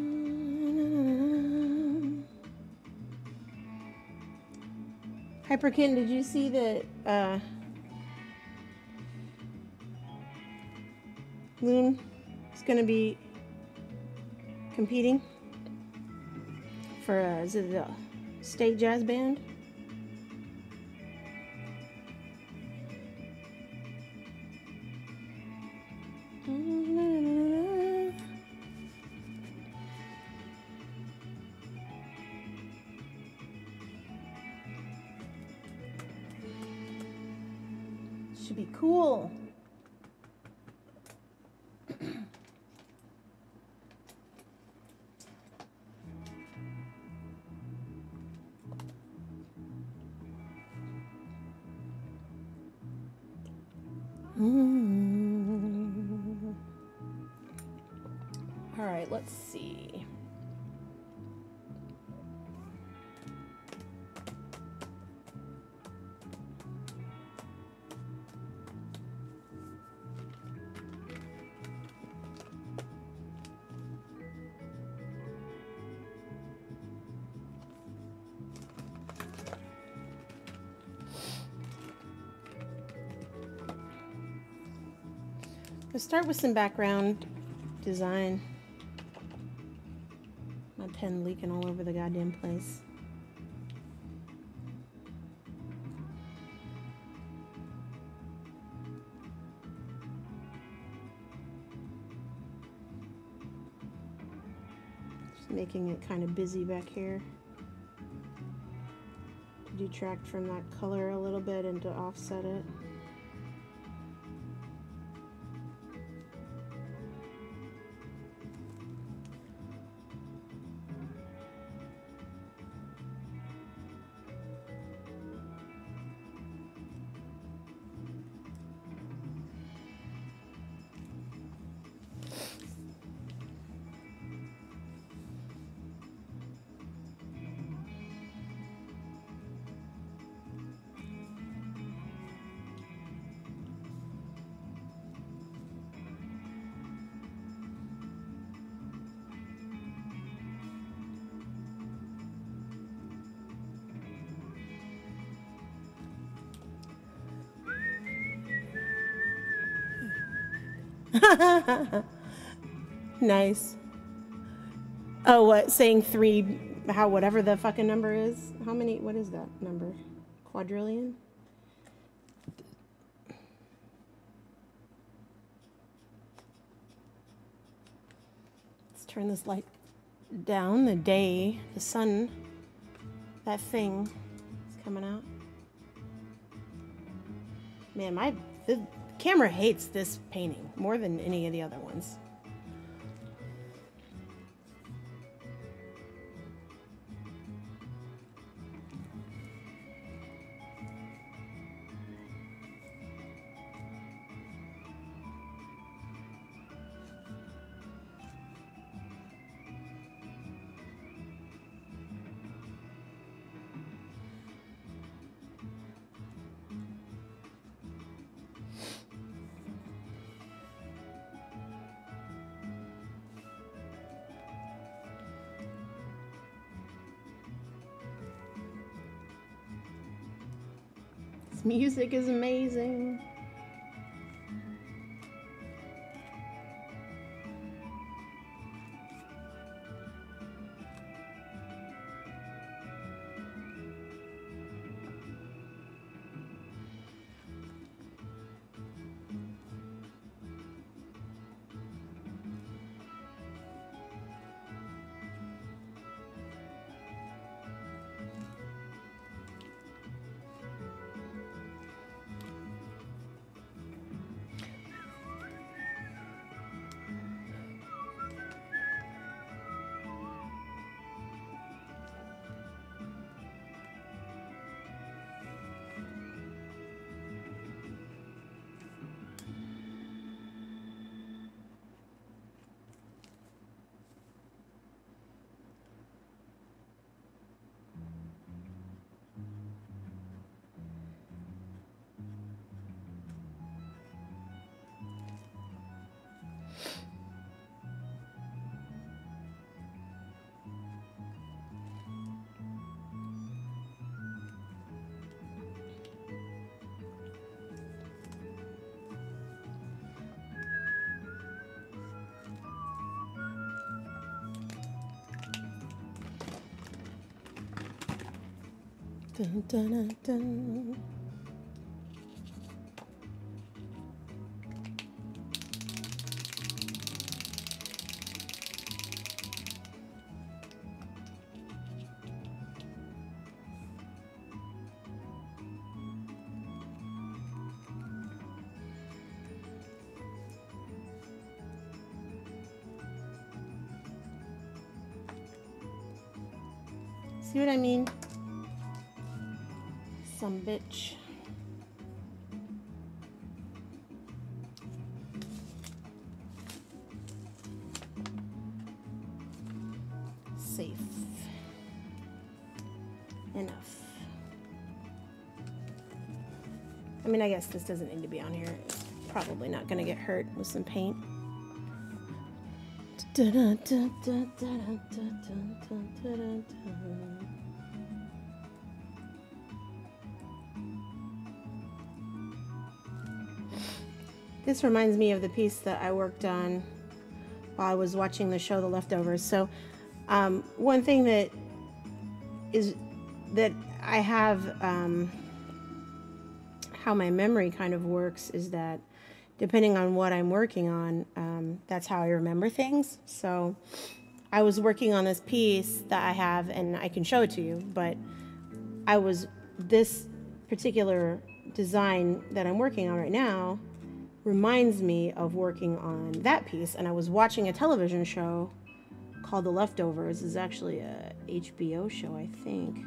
Hyperkin, did you see that Loon is going to be competing for is it the state jazz band? Should be cool. All right, let's see. Let's start with some background design. My pen leaking all over the goddamn place. Just making it kind of busy back here. To detract from that color a little bit and to offset it. Nice. Oh, what? Saying three, how, whatever the fucking number is? How many, what is that number? Quadrillion? Let's turn this light down. The day, the sun, that thing is coming out. Man, the camera hates this painting more than any of the other ones. Music is amazing. Dun, dun, dun, dun. See what I mean? Some bitch. Safe. Enough. I mean, I guess this doesn't need to be on here. It's probably not going to get hurt with some paint. This reminds me of the piece that I worked on while I was watching the show The Leftovers. So one thing that I have, how my memory kind of works is that depending on what I'm working on, that's how I remember things. So I was working on this piece that I have, and I can show it to you, but this particular design that I'm working on right now reminds me of working on that piece. And I was watching a television show called The Leftovers. It's actually a HBO show, I think,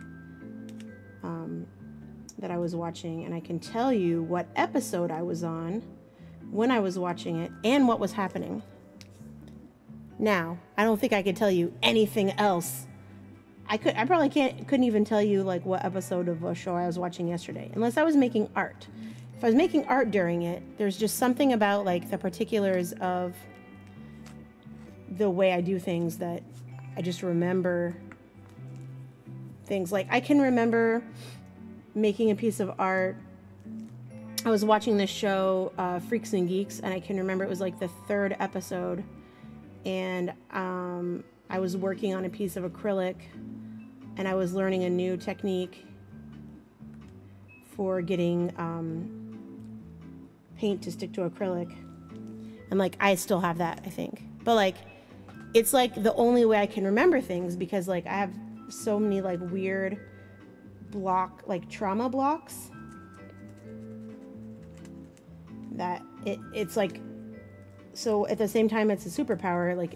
that I was watching, and I can tell you what episode I was on when I was watching it and what was happening. Now, I don't think I could tell you anything else. I probably couldn't even tell you like what episode of a show I was watching yesterday, unless I was making art. If I was making art during it, there's just something about like the particulars of the way I do things that I just remember things. Like I can remember making a piece of art. I was watching this show, Freaks and Geeks, and I can remember it was like the 3rd episode, and I was working on a piece of acrylic, and I was learning a new technique for getting paint to stick to acrylic. And like I still have that, I think. But like it's like the only way I can remember things, because like I have so many like weird trauma blocks that it's like, so at the same time it's a superpower, like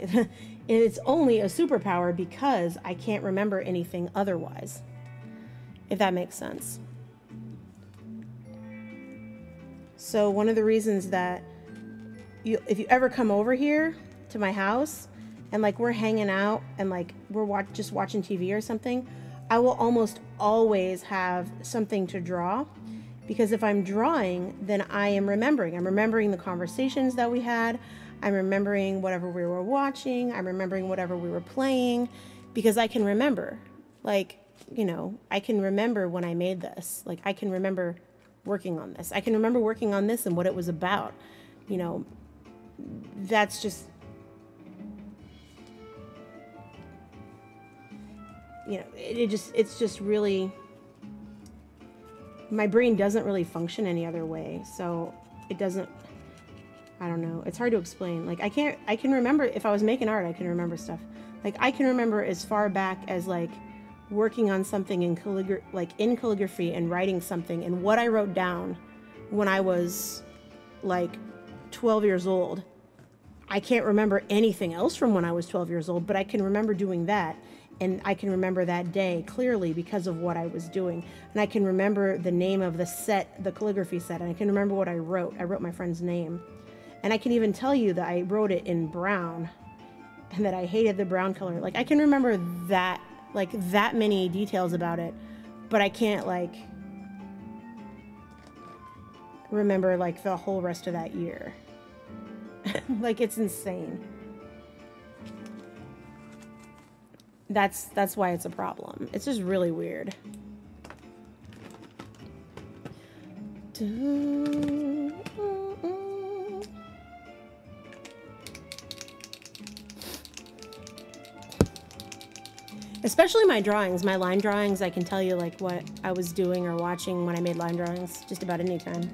it's only a superpower because I can't remember anything otherwise, if that makes sense. So one of the reasons that if you ever come over here to my house and like we're hanging out and like we're just watching TV or something, I will almost always have something to draw, because if I'm drawing, then I am remembering. I'm remembering the conversations that we had. I'm remembering whatever we were watching. I'm remembering whatever we were playing, because I can remember. Like, you know, I can remember when I made this. Like, I can remember working on this. I can remember working on this and what it was about. You know, that's just, you know, it's just really, my brain doesn't really function any other way. So it doesn't, I don't know. It's hard to explain. Like I can remember, if I was making art, I can remember stuff. Like I can remember as far back as like working on something in calligraphy and writing something, and what I wrote down when I was like 12 years old. I can't remember anything else from when I was 12 years old, but I can remember doing that. And I can remember that day clearly because of what I was doing. And I can remember the name of the set, the calligraphy set, and I can remember what I wrote. I wrote my friend's name. And I can even tell you that I wrote it in brown and that I hated the brown color. Like I can remember that, like that many details about it, but I can't like remember like the whole rest of that year. Like it's insane. That's why it's a problem. It's just really weird. Especially my drawings, my line drawings, I can tell you like what I was doing or watching when I made line drawings just about any time.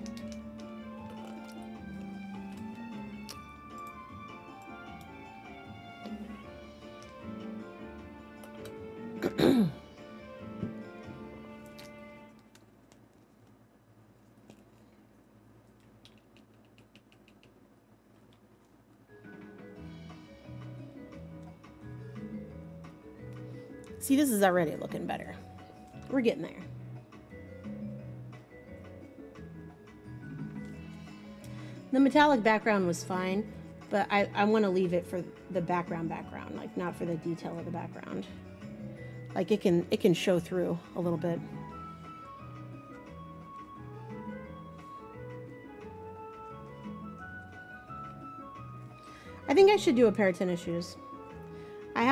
See, this is already looking better. We're getting there. The metallic background was fine, but I want to leave it for the background, like not for the detail of the background. Like it can show through a little bit. I think I should do a pair of tennis shoes. I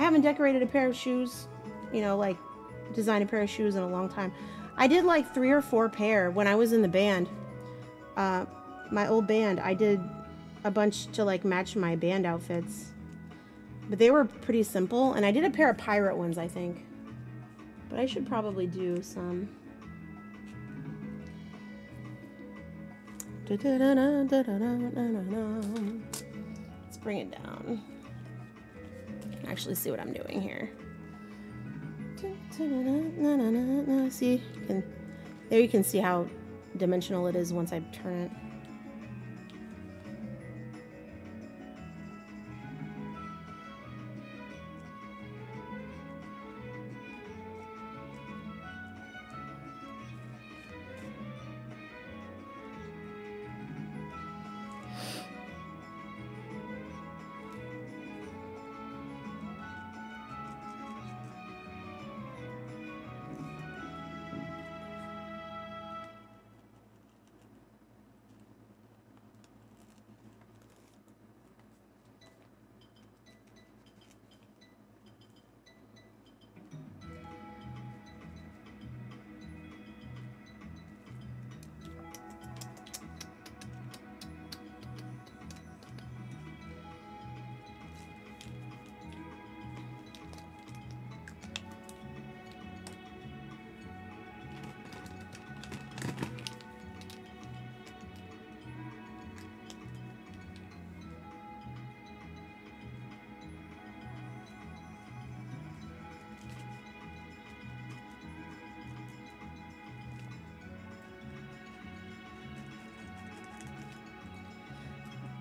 haven't decorated a pair of shoes, you know, like designed a pair of shoes in a long time. I did like 3 or 4 pair when I was in the band. My old band, I did a bunch to like match my band outfits, but they were pretty simple. And I did a pair of pirate ones, I think, but I should probably do some. Let's bring it down. Actually see what I'm doing here. See, there you can see how dimensional it is once I turn it.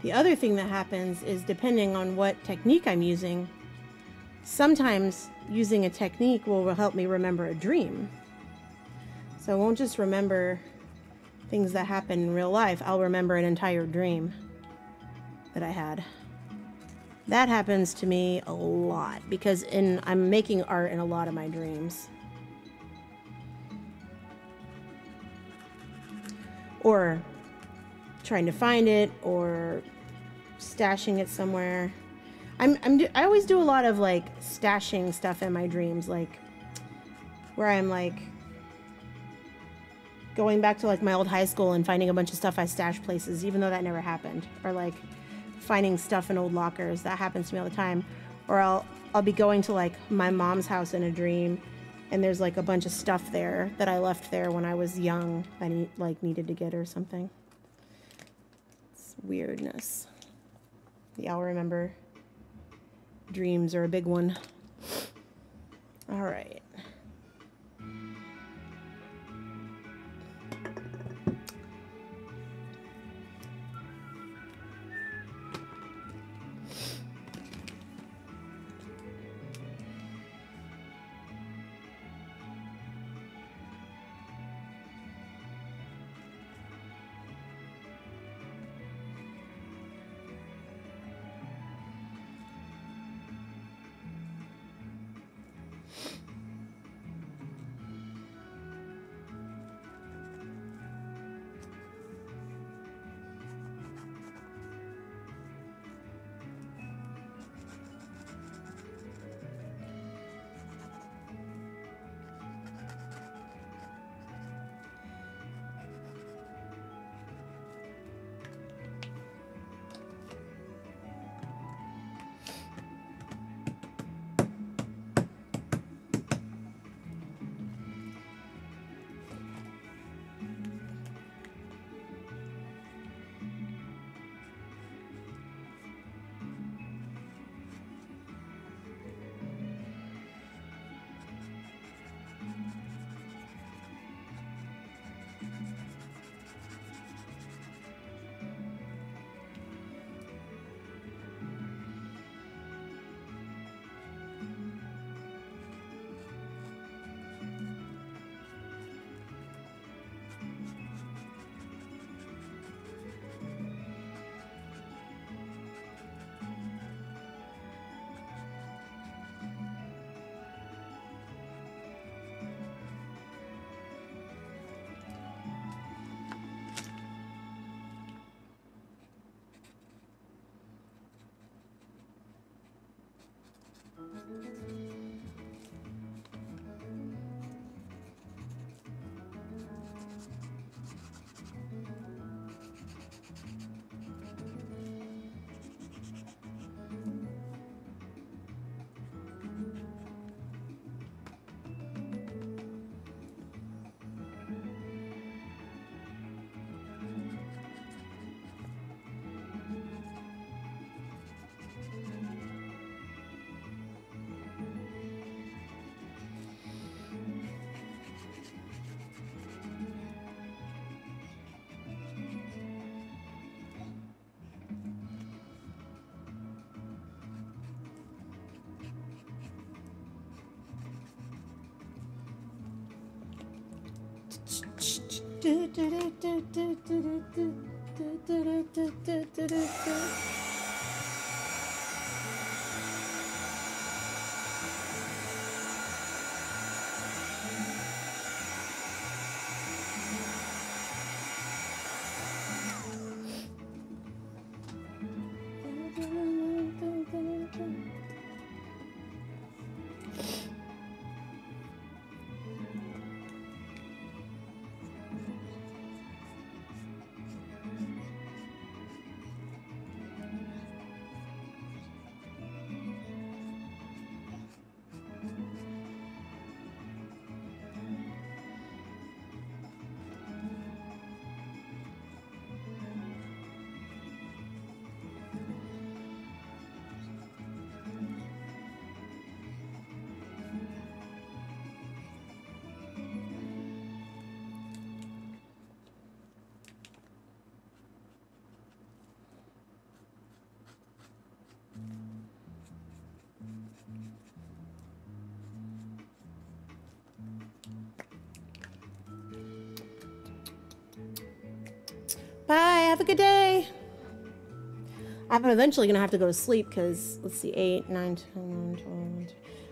The other thing that happens is, depending on what technique I'm using, sometimes using a technique will help me remember a dream. So I won't just remember things that happen in real life. I'll remember an entire dream that I had. That happens to me a lot because I'm making art in a lot of my dreams. Or trying to find it, or stashing it somewhere. I always do a lot of like stashing stuff in my dreams, like where I'm like going back to like my old high school and finding a bunch of stuff I stashed places, even though that never happened. Or like finding stuff in old lockers. That happens to me all the time. Or I'll be going to like my mom's house in a dream, and there's like a bunch of stuff there that I left there when I was young I needed to get or something. It's weirdness. Yeah, I'll remember. Dreams are a big one. All right. Bye. Have a good day. I'm eventually going to have to go to sleep because, let's see, 8, 9, 10, 11, 12.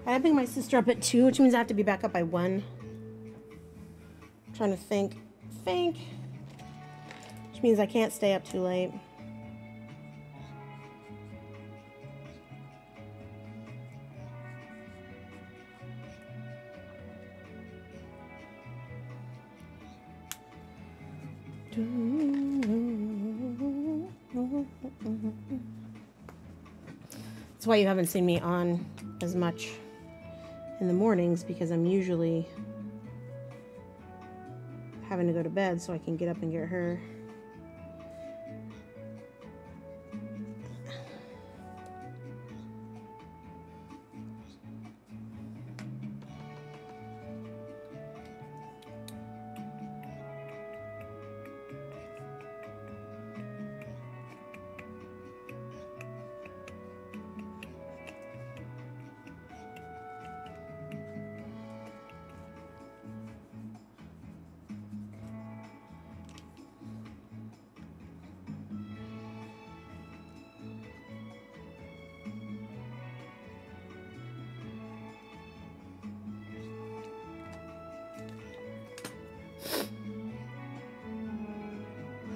I pick my sister up at 2, which means I have to be back up by 1. I'm trying to think. Which means I can't stay up too late. That's why you haven't seen me on as much in the mornings, because I'm usually having to go to bed so I can get up and get her.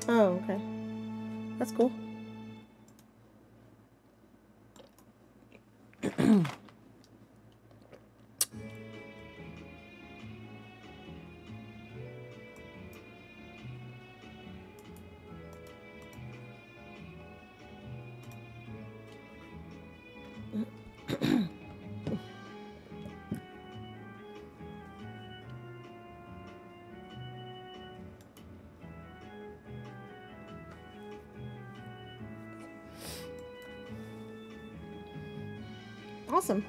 Oh, okay. That's cool. Awesome.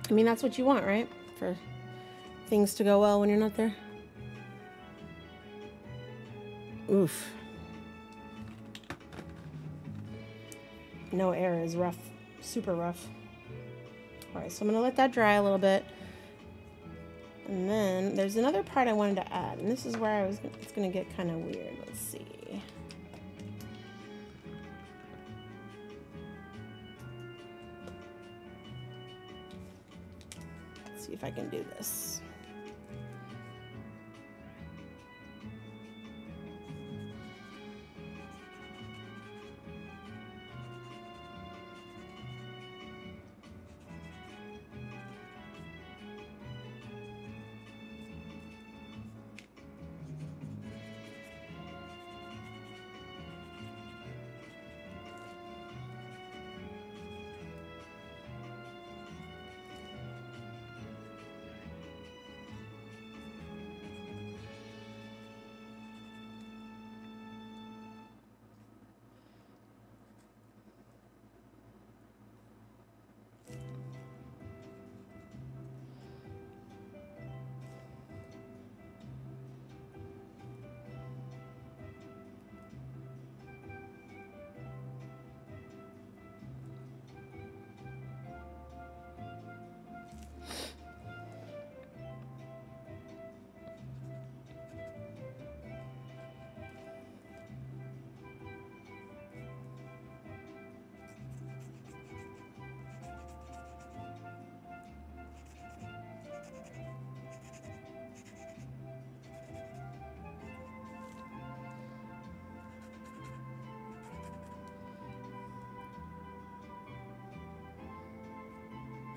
I mean, that's what you want, right? For things to go well when you're not there. Oof. No air is rough. Super rough. Alright, so I'm going to let that dry a little bit. And then there's another part I wanted to add. And this is where it's going to get kind of weird. Let's see. See if I can do this.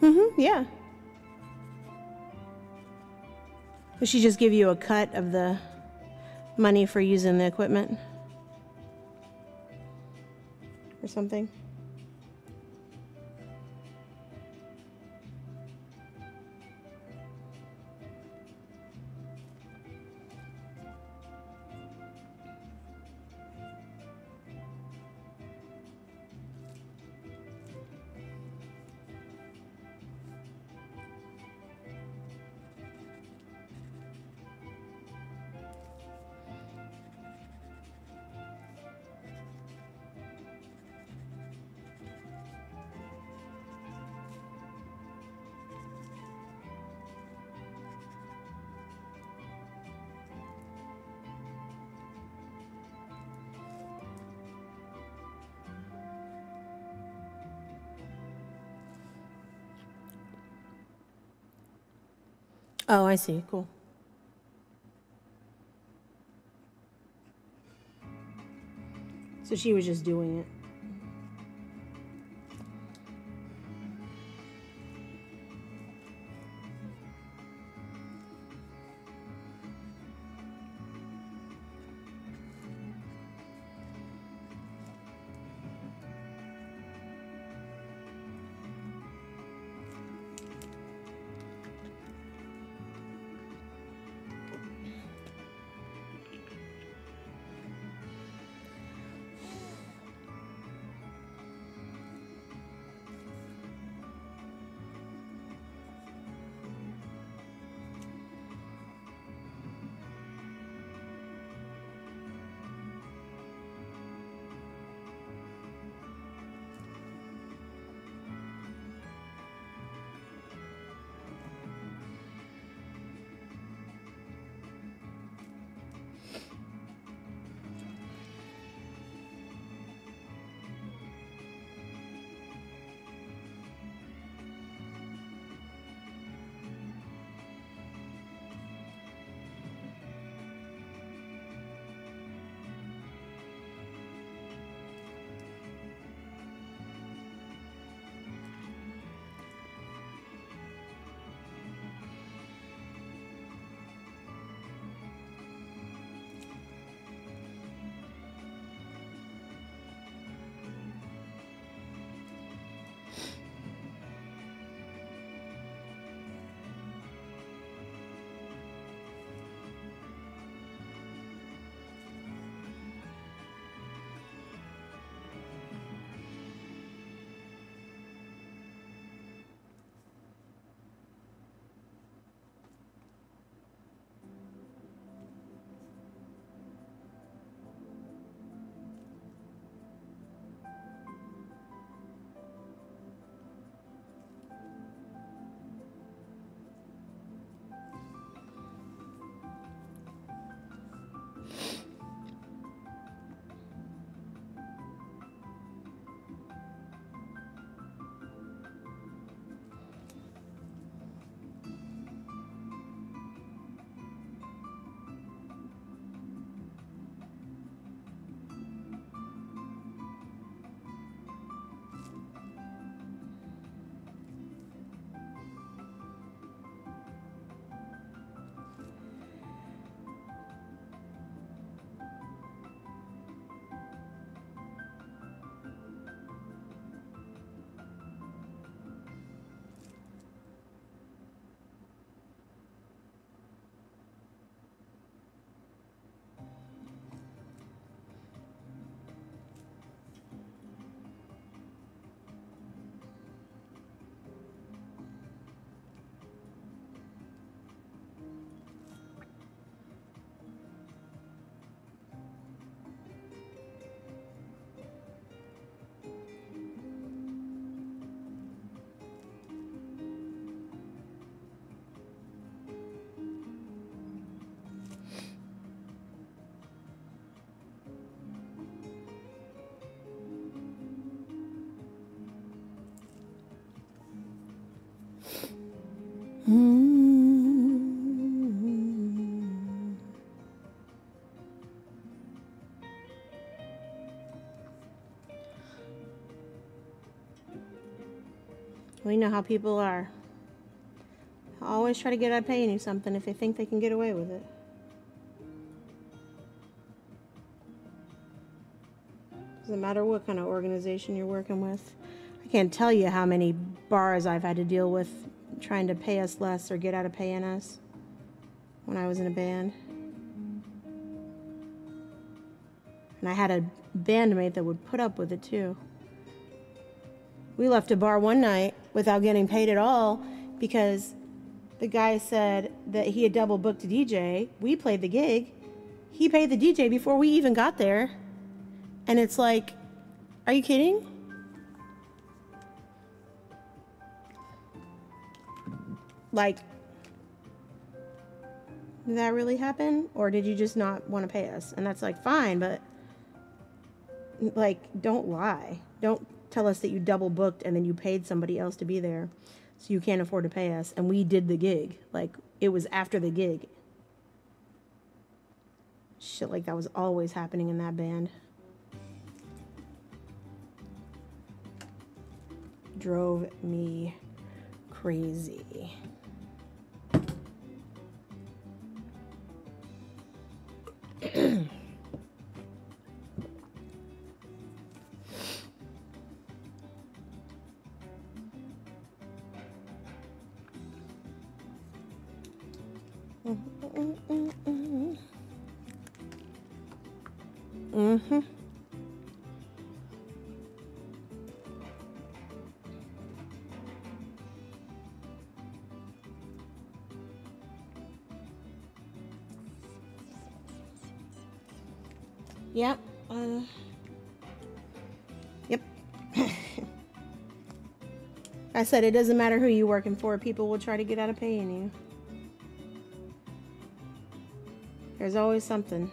Yeah. Does she just give you a cut of the money for using the equipment? Or something? Oh, I see. Cool. So she was just doing it. We know how people are. Always try to get out of paying you something if they think they can get away with it. Doesn't matter what kind of organization you're working with. I can't tell you how many bars I've had to deal with trying to pay us less or get out of paying us when I was in a band. And I had a bandmate that would put up with it too. We left a bar one night without getting paid at all because the guy said that he had double booked a DJ. We played the gig. He paid the DJ before we even got there. And it's like, are you kidding? Like, did that really happen? Or did you just not want to pay us? And that's like, fine, but like, don't lie. Don't tell us that you double booked and then you paid somebody else to be there so you can't afford to pay us. And we did the gig. Like, it was after the gig. Shit like that was always happening in that band. Drove me crazy. Mm-hmm. Yep. Yep. I said it doesn't matter who you're working for. People will try to get out of paying you. There's always something.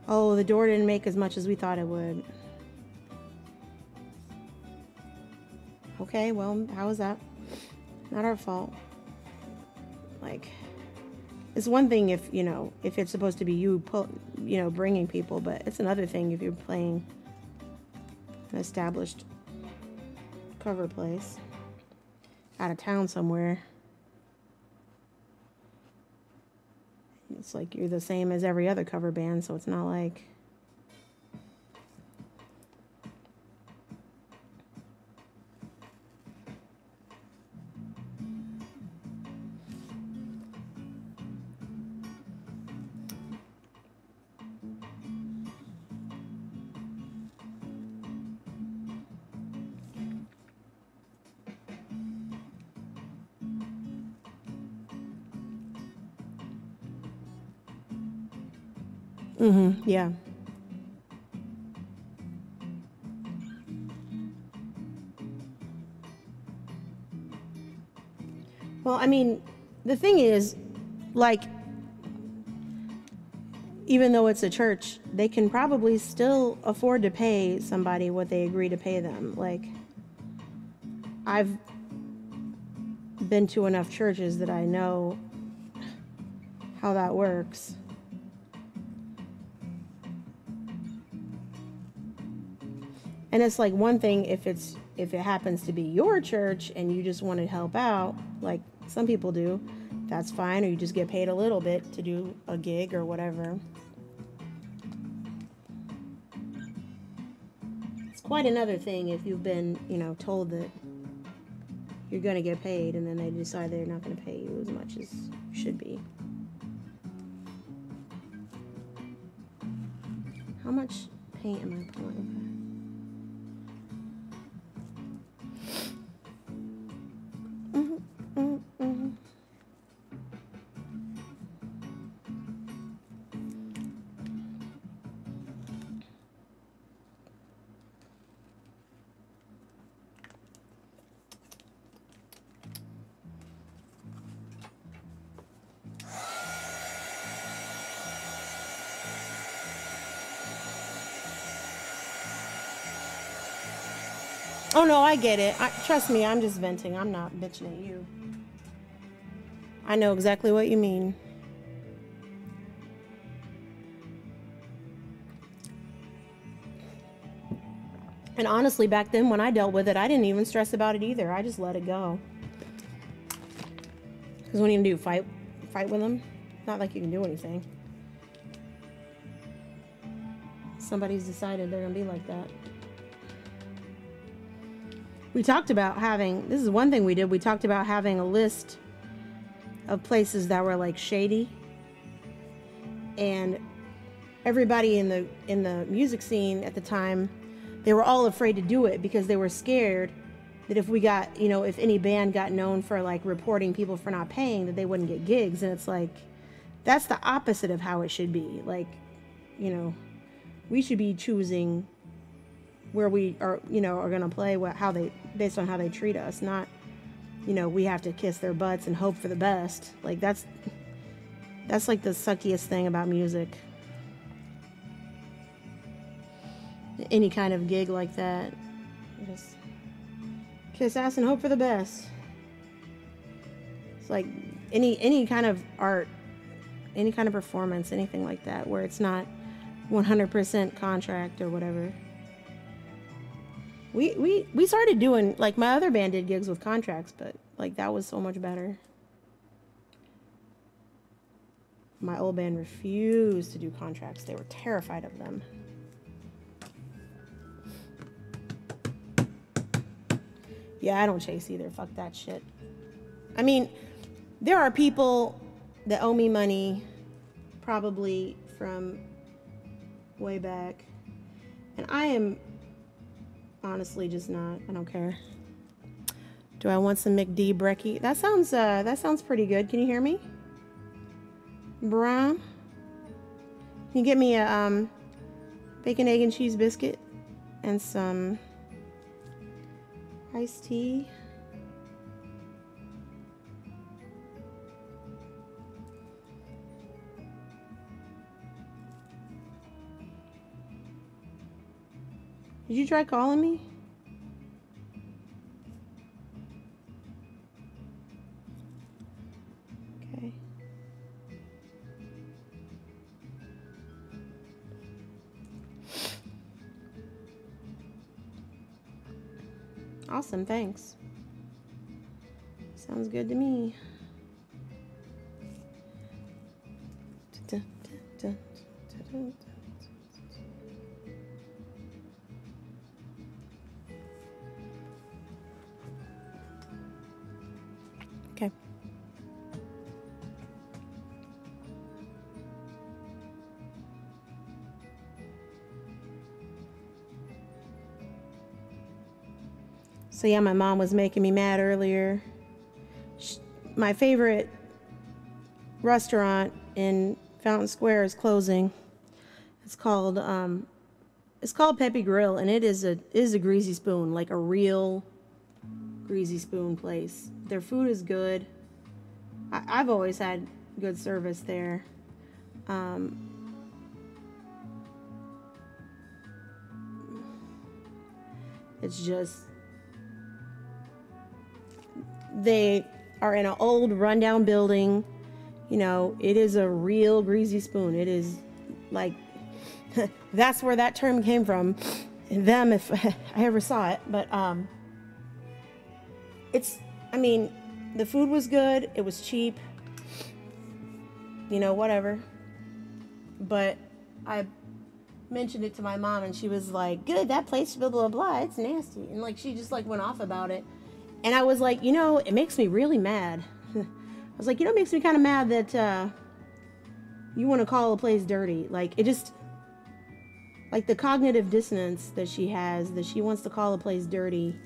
Oh, the door didn't make as much as we thought it would. Okay, well, how was that? Not our fault. Like, it's one thing if, you know, if it's supposed to be you, bringing people, but it's another thing if you're playing an established cover place out of town somewhere. It's like you're the same as every other cover band, so it's not like... Mm-hmm, yeah. Well, I mean, the thing is, like, even though it's a church, they can probably still afford to pay somebody what they agree to pay them. Like, I've been to enough churches that I know how that works. And it's like one thing if it happens to be your church and you just want to help out, like some people do, that's fine, or you just get paid a little bit to do a gig or whatever. It's quite another thing if you've been, told that you're going to get paid and then they decide they're not going to pay you as much as you should be. How much paint am I pouring? Oh no, I get it. Trust me, I'm just venting. I'm not bitching at you. I know exactly what you mean. And honestly, back then when I dealt with it, I didn't even stress about it either. I just let it go. Because what do you do? Fight with them? Not like you can do anything. Somebody's decided they're going to be like that. We talked about having, this is one thing we did, we talked about having a list of places that were like shady. And everybody in the music scene at the time, they were all afraid to do it because they were scared that if we got, you know, if any band got known for like reporting people for not paying, that they wouldn't get gigs. And it's like, that's the opposite of how it should be. Like, you know, we should be choosing where we are, you know, are going to play, how they, based on how they treat us, not, you know, we have to kiss their butts and hope for the best. Like that's like the suckiest thing about music. Any kind of gig like that, just kiss ass and hope for the best. It's like any kind of art, any kind of performance, anything like that, where it's not 100% contract or whatever. We started doing, like, my other band did gigs with contracts, but like that was so much better. My old band refused to do contracts. They were terrified of them. Yeah, I don't chase either. Fuck that shit. I mean, there are people that owe me money, probably from way back, and I am honestly just not. I don't care. Do I want some McD brekkie? That sounds pretty good. Can you hear me, Brom? Can you get me a bacon, egg, and cheese biscuit and some iced tea? Did you try calling me? Okay. Awesome, thanks. Sounds good to me. Okay. So yeah, my mom was making me mad earlier. My favorite restaurant in Fountain Square is closing. It's called Pepe Grill, and it is a greasy spoon, like a real greasy spoon place. Their food is good. I've always had good service there. It's just, they are in an old rundown building. You know, it is a real greasy spoon. It is like, that's where that term came from. Them, if I ever saw it. But I mean, the food was good. It was cheap. You know, whatever. But I mentioned it to my mom, and she was like, good, that place, blah, blah, blah, it's nasty. And like, she just like went off about it. And I was like, you know, it makes me really mad. I was like, you know, it makes me kind of mad that you want to call a place dirty. Like, it just, like the cognitive dissonance that she has, that she wants to call a place dirty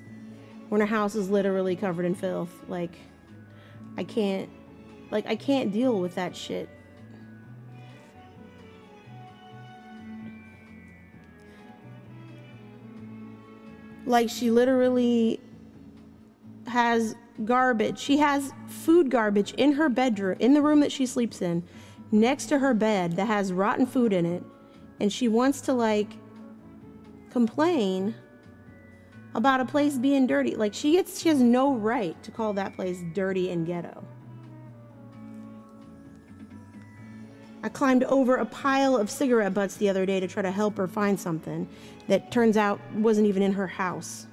when her house is literally covered in filth. Like, I can't deal with that shit. Like, she literally has garbage. She has food garbage in her bedroom, in the room that she sleeps in, next to her bed, that has rotten food in it. And she wants to, like, complain about a place being dirty. Like, she has no right to call that place dirty and ghetto. I climbed over a pile of cigarette butts the other day to try to help her find something that turns out wasn't even in her house.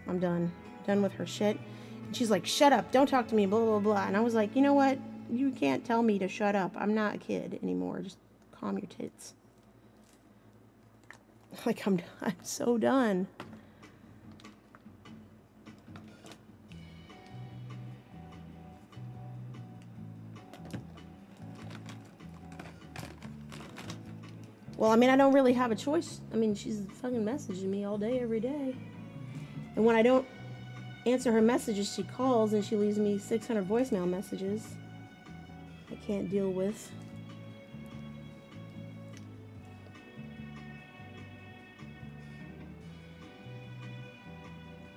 I'm done. Done with her shit. And she's like, shut up, don't talk to me, blah, blah, blah. And I was like, you know what? You can't tell me to shut up. I'm not a kid anymore. Just calm your tits. Like, I'm so done. Well, I mean, I don't really have a choice. I mean, she's fucking messaging me all day, every day. And when I don't answer her messages, she calls and she leaves me 600 voicemail messages I can't deal with.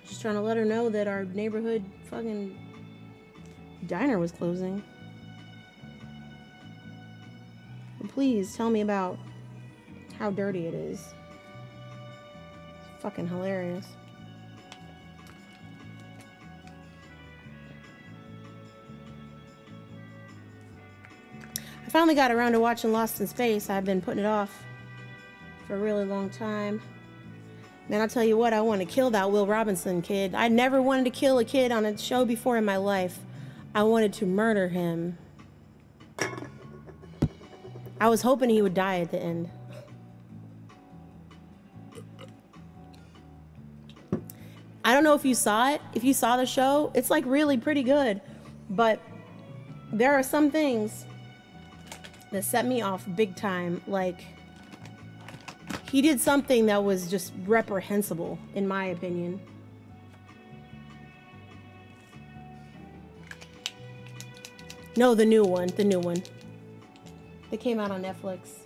Just trying to let her know that our neighborhood fucking diner was closing. And please tell me about how dirty it is. It's fucking hilarious. I finally got around to watching Lost in Space. I've been putting it off for a really long time. Man, I'll tell you what, I want to kill that Will Robinson kid. I never wanted to kill a kid on a show before in my life. I wanted to murder him. I was hoping he would die at the end. I don't know if you saw it. If you saw the show, it's like really pretty good. But there are some things that set me off big time. Like, he did something that was just reprehensible, in my opinion. No, the new one. The new one. It came out on Netflix.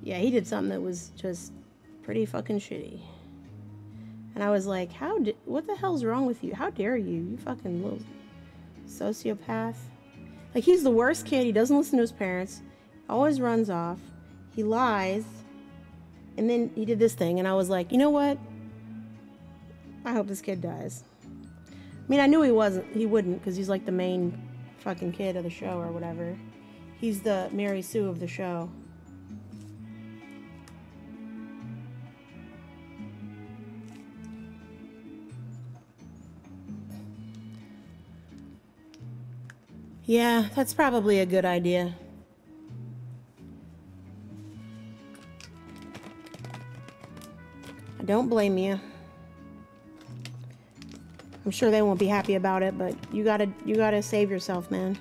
Yeah, he did something that was just pretty fucking shitty. And I was like, what the hell's wrong with you? How dare you? You fucking little sociopath. Like, he's the worst kid. He doesn't listen to his parents. Always runs off. He lies. And then he did this thing. And I was like, you know what? I hope this kid dies. I mean, I knew he wouldn't, because he's like the main fucking kid of the show or whatever. He's the Mary Sue of the show. Yeah, that's probably a good idea. I don't blame you. I'm sure they won't be happy about it, but you gotta save yourself, man.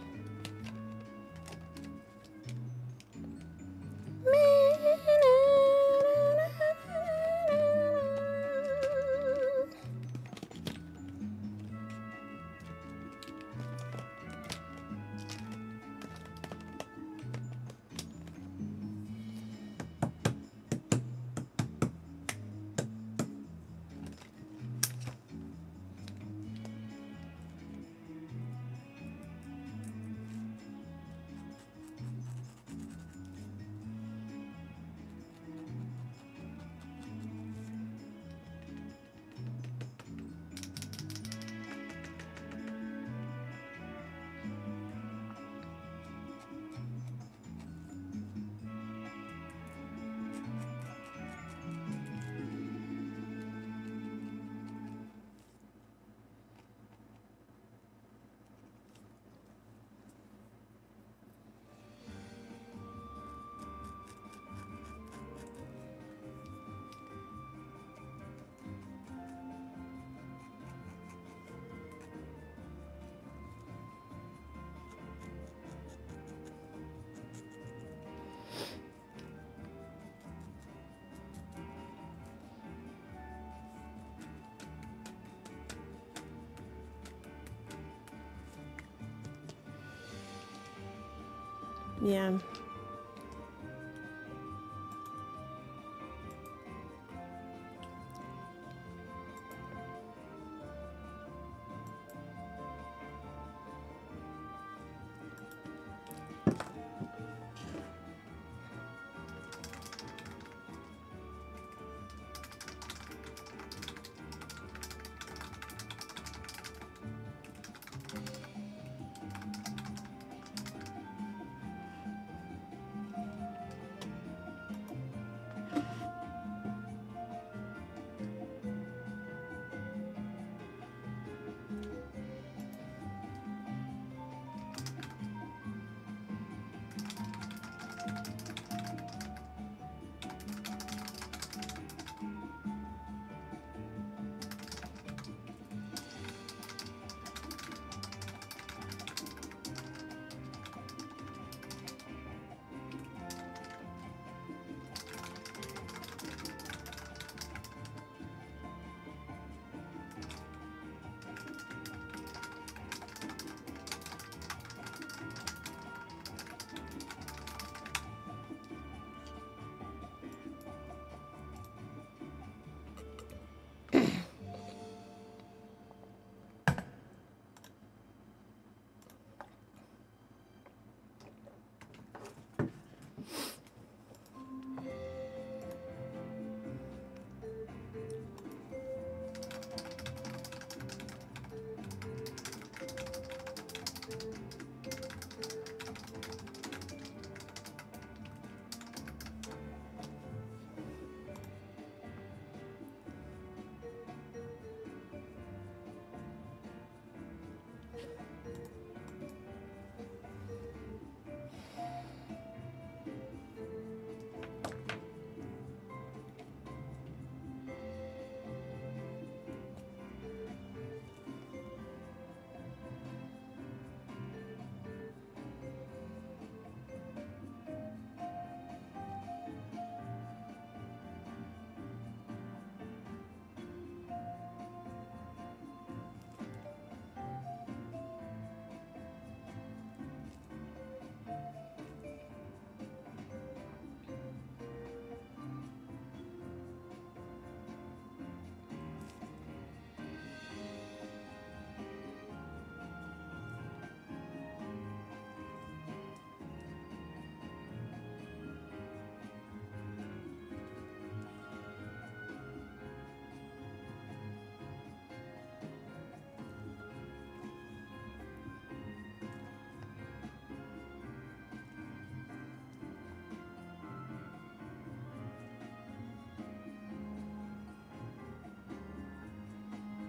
Yeah.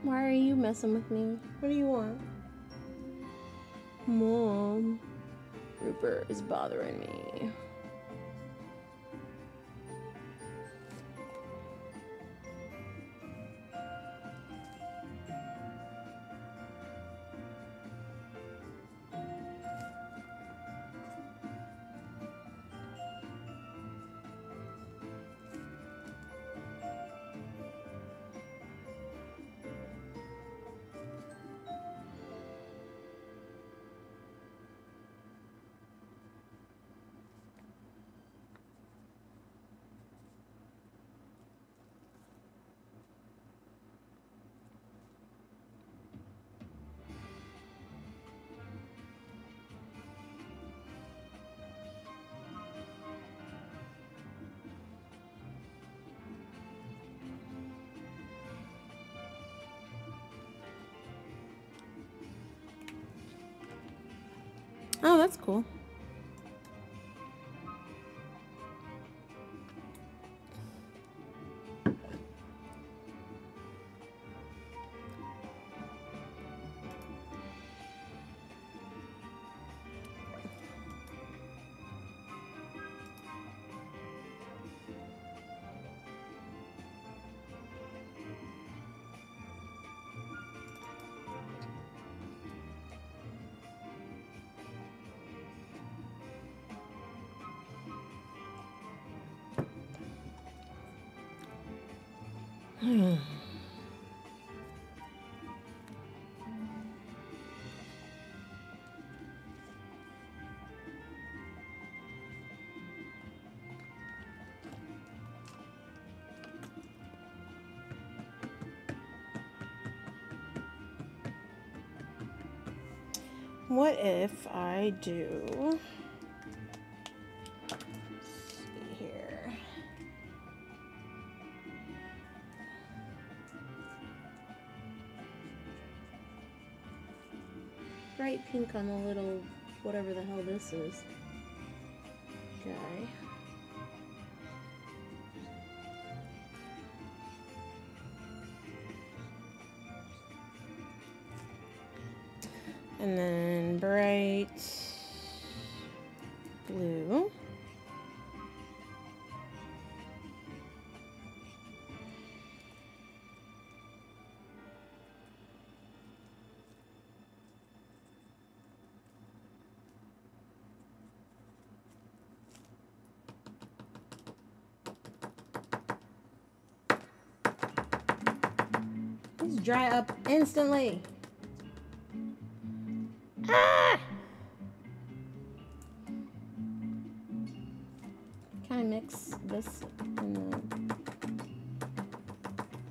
Why are you messing with me? What do you want? Mom, Rupert is bothering me. Oh, that's cool. what if I do... Let's see here. Bright pink on the little, whatever the hell this is. Okay. And then bright blue. These dry up instantly. Ah! Can I mix this and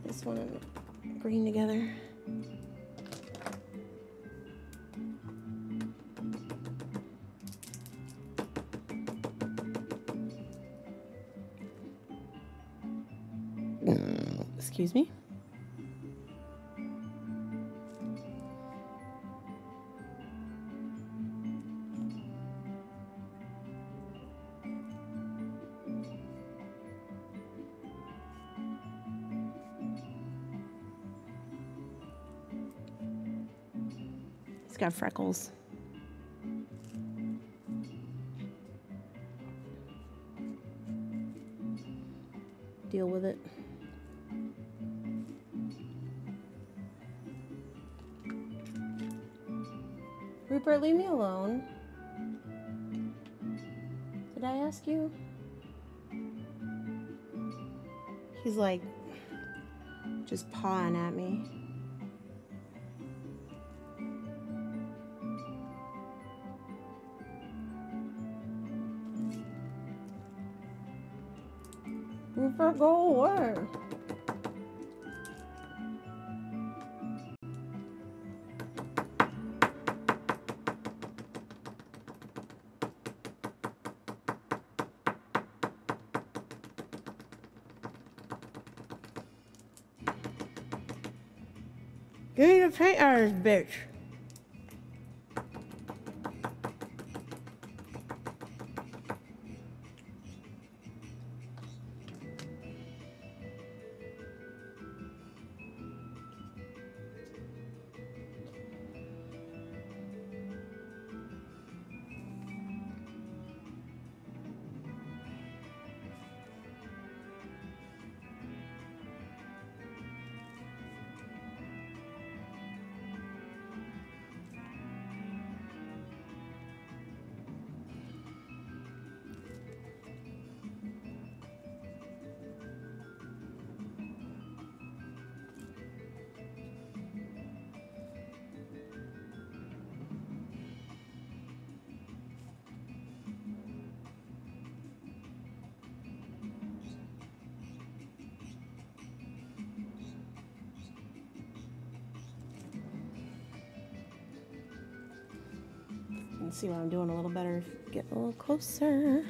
this one and the green together? Excuse me. He's got freckles. Deal with it. Rupert, leave me alone. Did I ask you? He's like just pawing at me. Rupert, go away. Give me the paint irons, bitch. can see what I'm doing a little better if you get a little closer.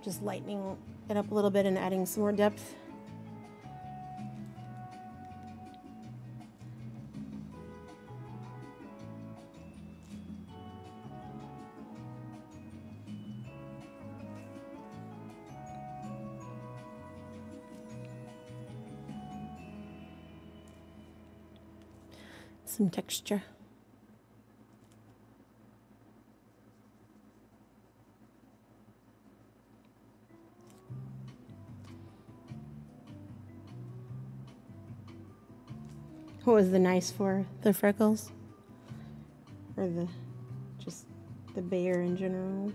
just lightening it up a little bit and adding some more depth. Some texture. What was the nice for? The freckles? Or just the bear in general?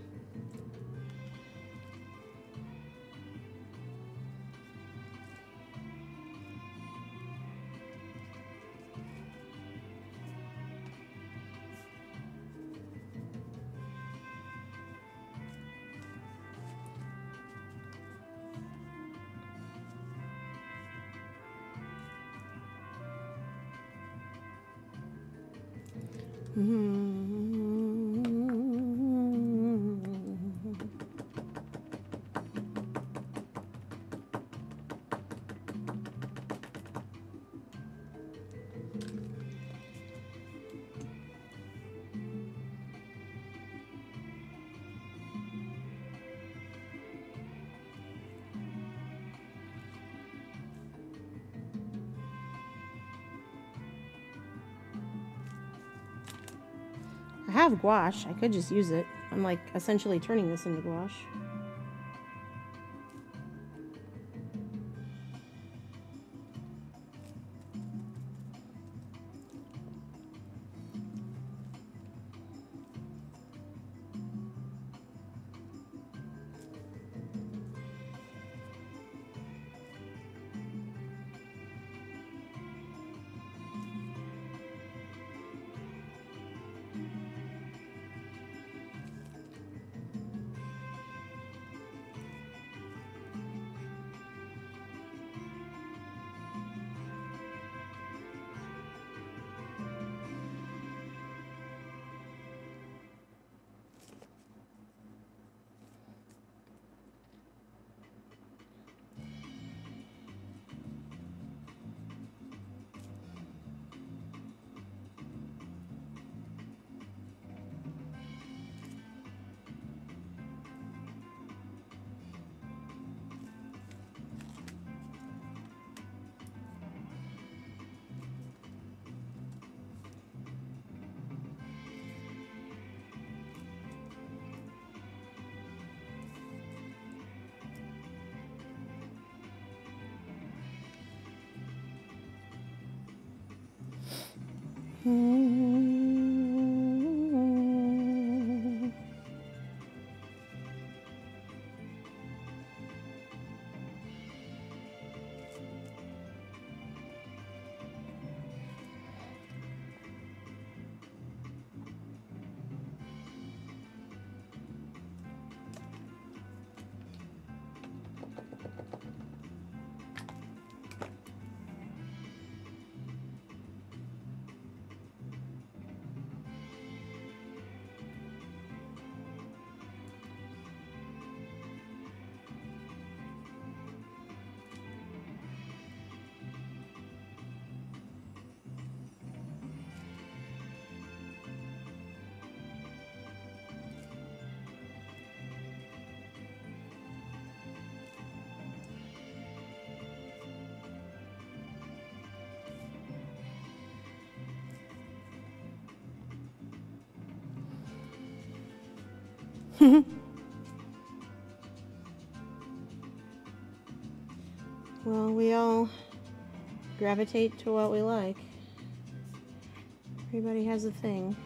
I have gouache. I could just use it. I'm like essentially turning this into gouache. Well, we all gravitate to what we like. Everybody has a thing.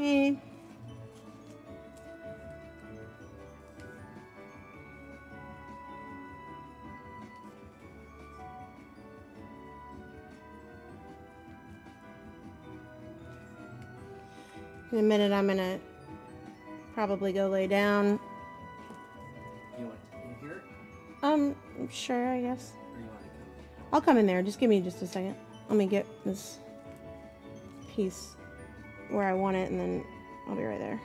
Hey. In a minute, I'm gonna probably go lay down. You want in here? Sure, I guess. Or you want to come? I'll come in there. Just give me just a second. Let me get this piece where I want it, and then I'll be right there.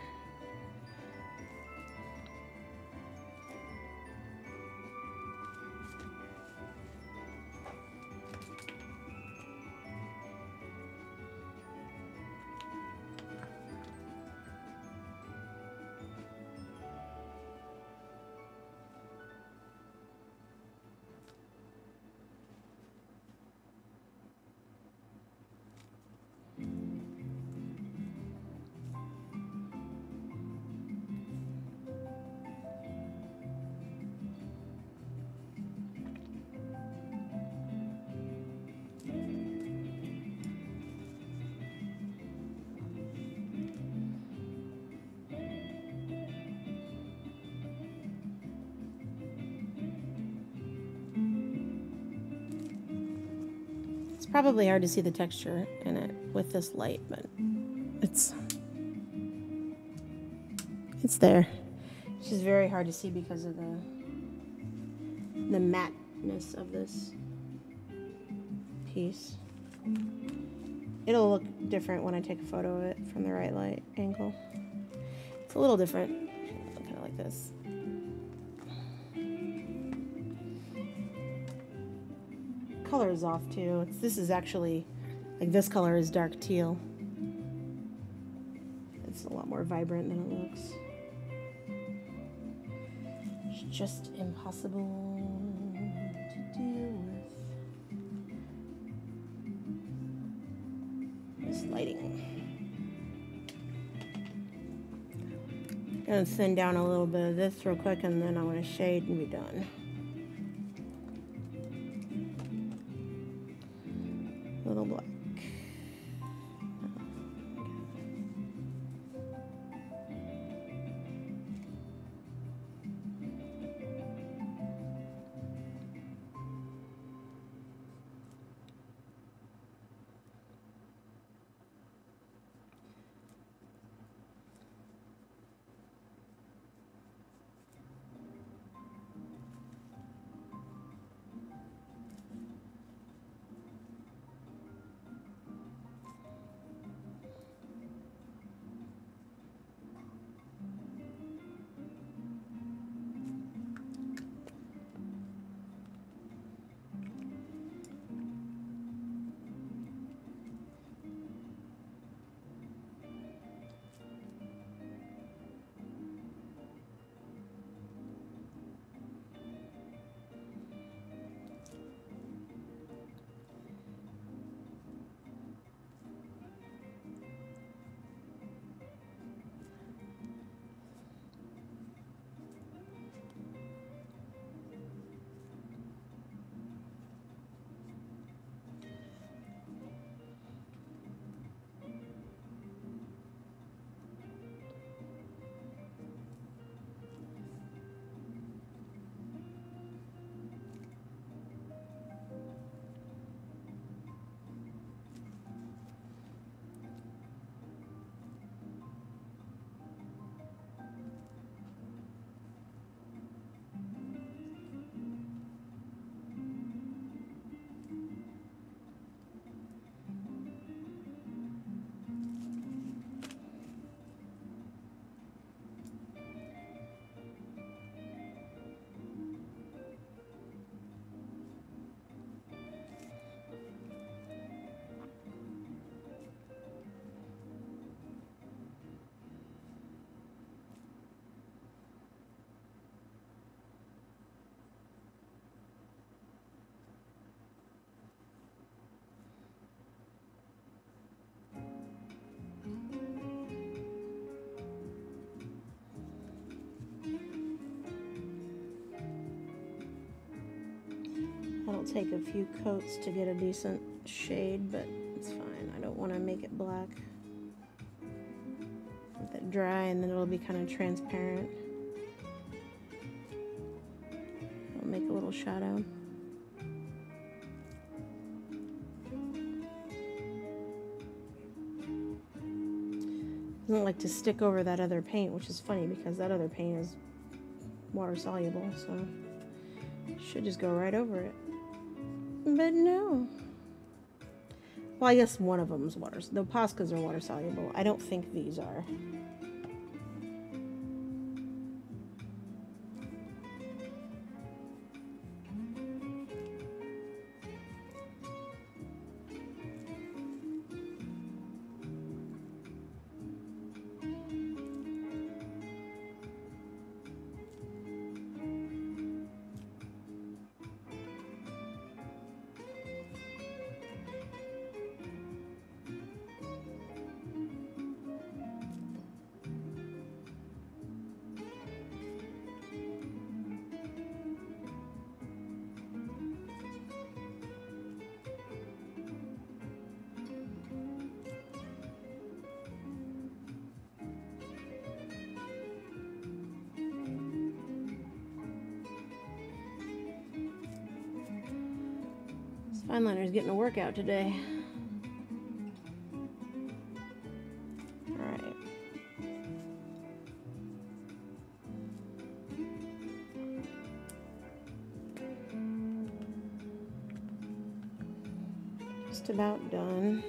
It's probably hard to see the texture in it with this light, but it's there. It's just very hard to see because of the matteness of this piece. It'll look different when I take a photo of it from the right light angle. It's a little different, kind of like this. Color is off too. This is actually, like, this color is dark teal. It's a lot more vibrant than it looks. It's just impossible to deal with this lighting. Gonna thin down a little bit of this real quick, and then I'm gonna shade and be done. Little black. That'll take a few coats to get a decent shade, but it's fine. I don't want to make it black. it dry and then it'll be kind of transparent. I'll make a little shadow. Doesn't like to stick over that other paint, which is funny because that other paint is water soluble, so it should just go right over it. But no. Well, I guess one of them's water. The Poscas are water soluble. I don't think these are. Fineliner's getting a workout today. Alright. Just about done.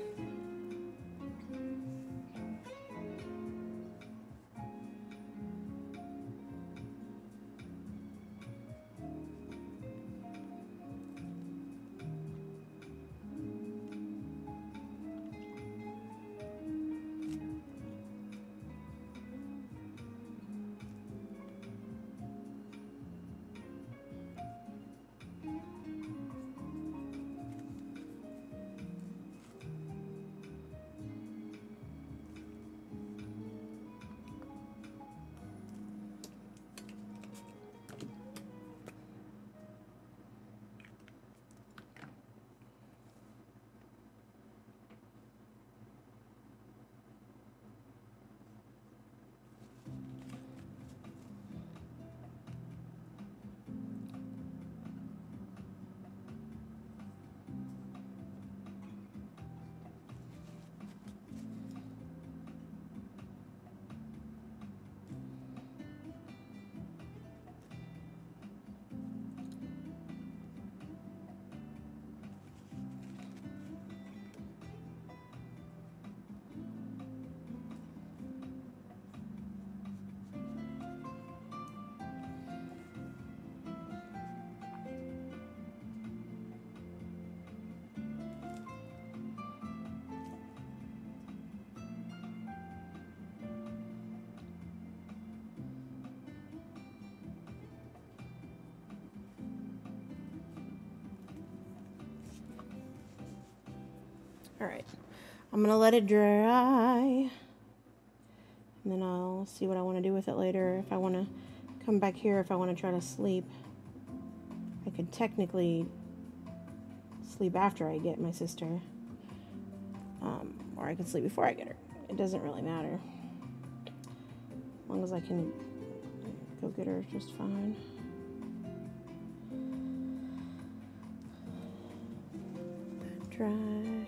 Alright, I'm gonna let it dry, and then I'll see what I want to do with it later. If I want to come back here, if I want to try to sleep, I could technically sleep after I get my sister, or I could sleep before I get her. It doesn't really matter, as long as I can go get her just fine. Let it dry.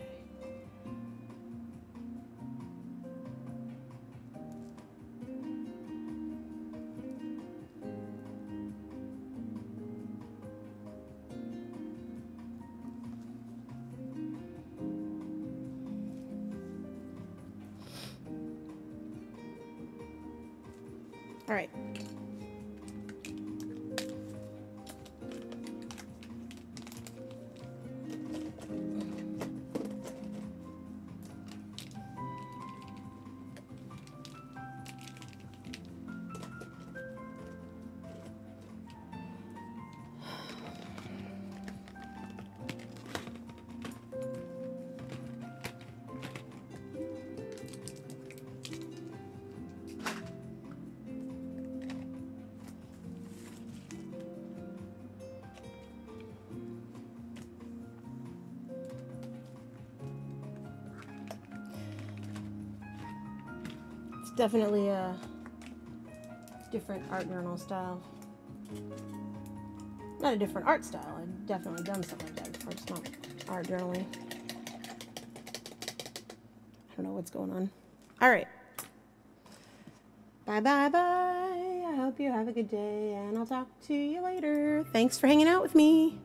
All right. definitely a different art journal style. Not a different art style. I've definitely done stuff like that before. It's not art journaling. I don't know what's going on. All right. Bye, bye, bye. I hope you have a good day, and I'll talk to you later. Thanks for hanging out with me.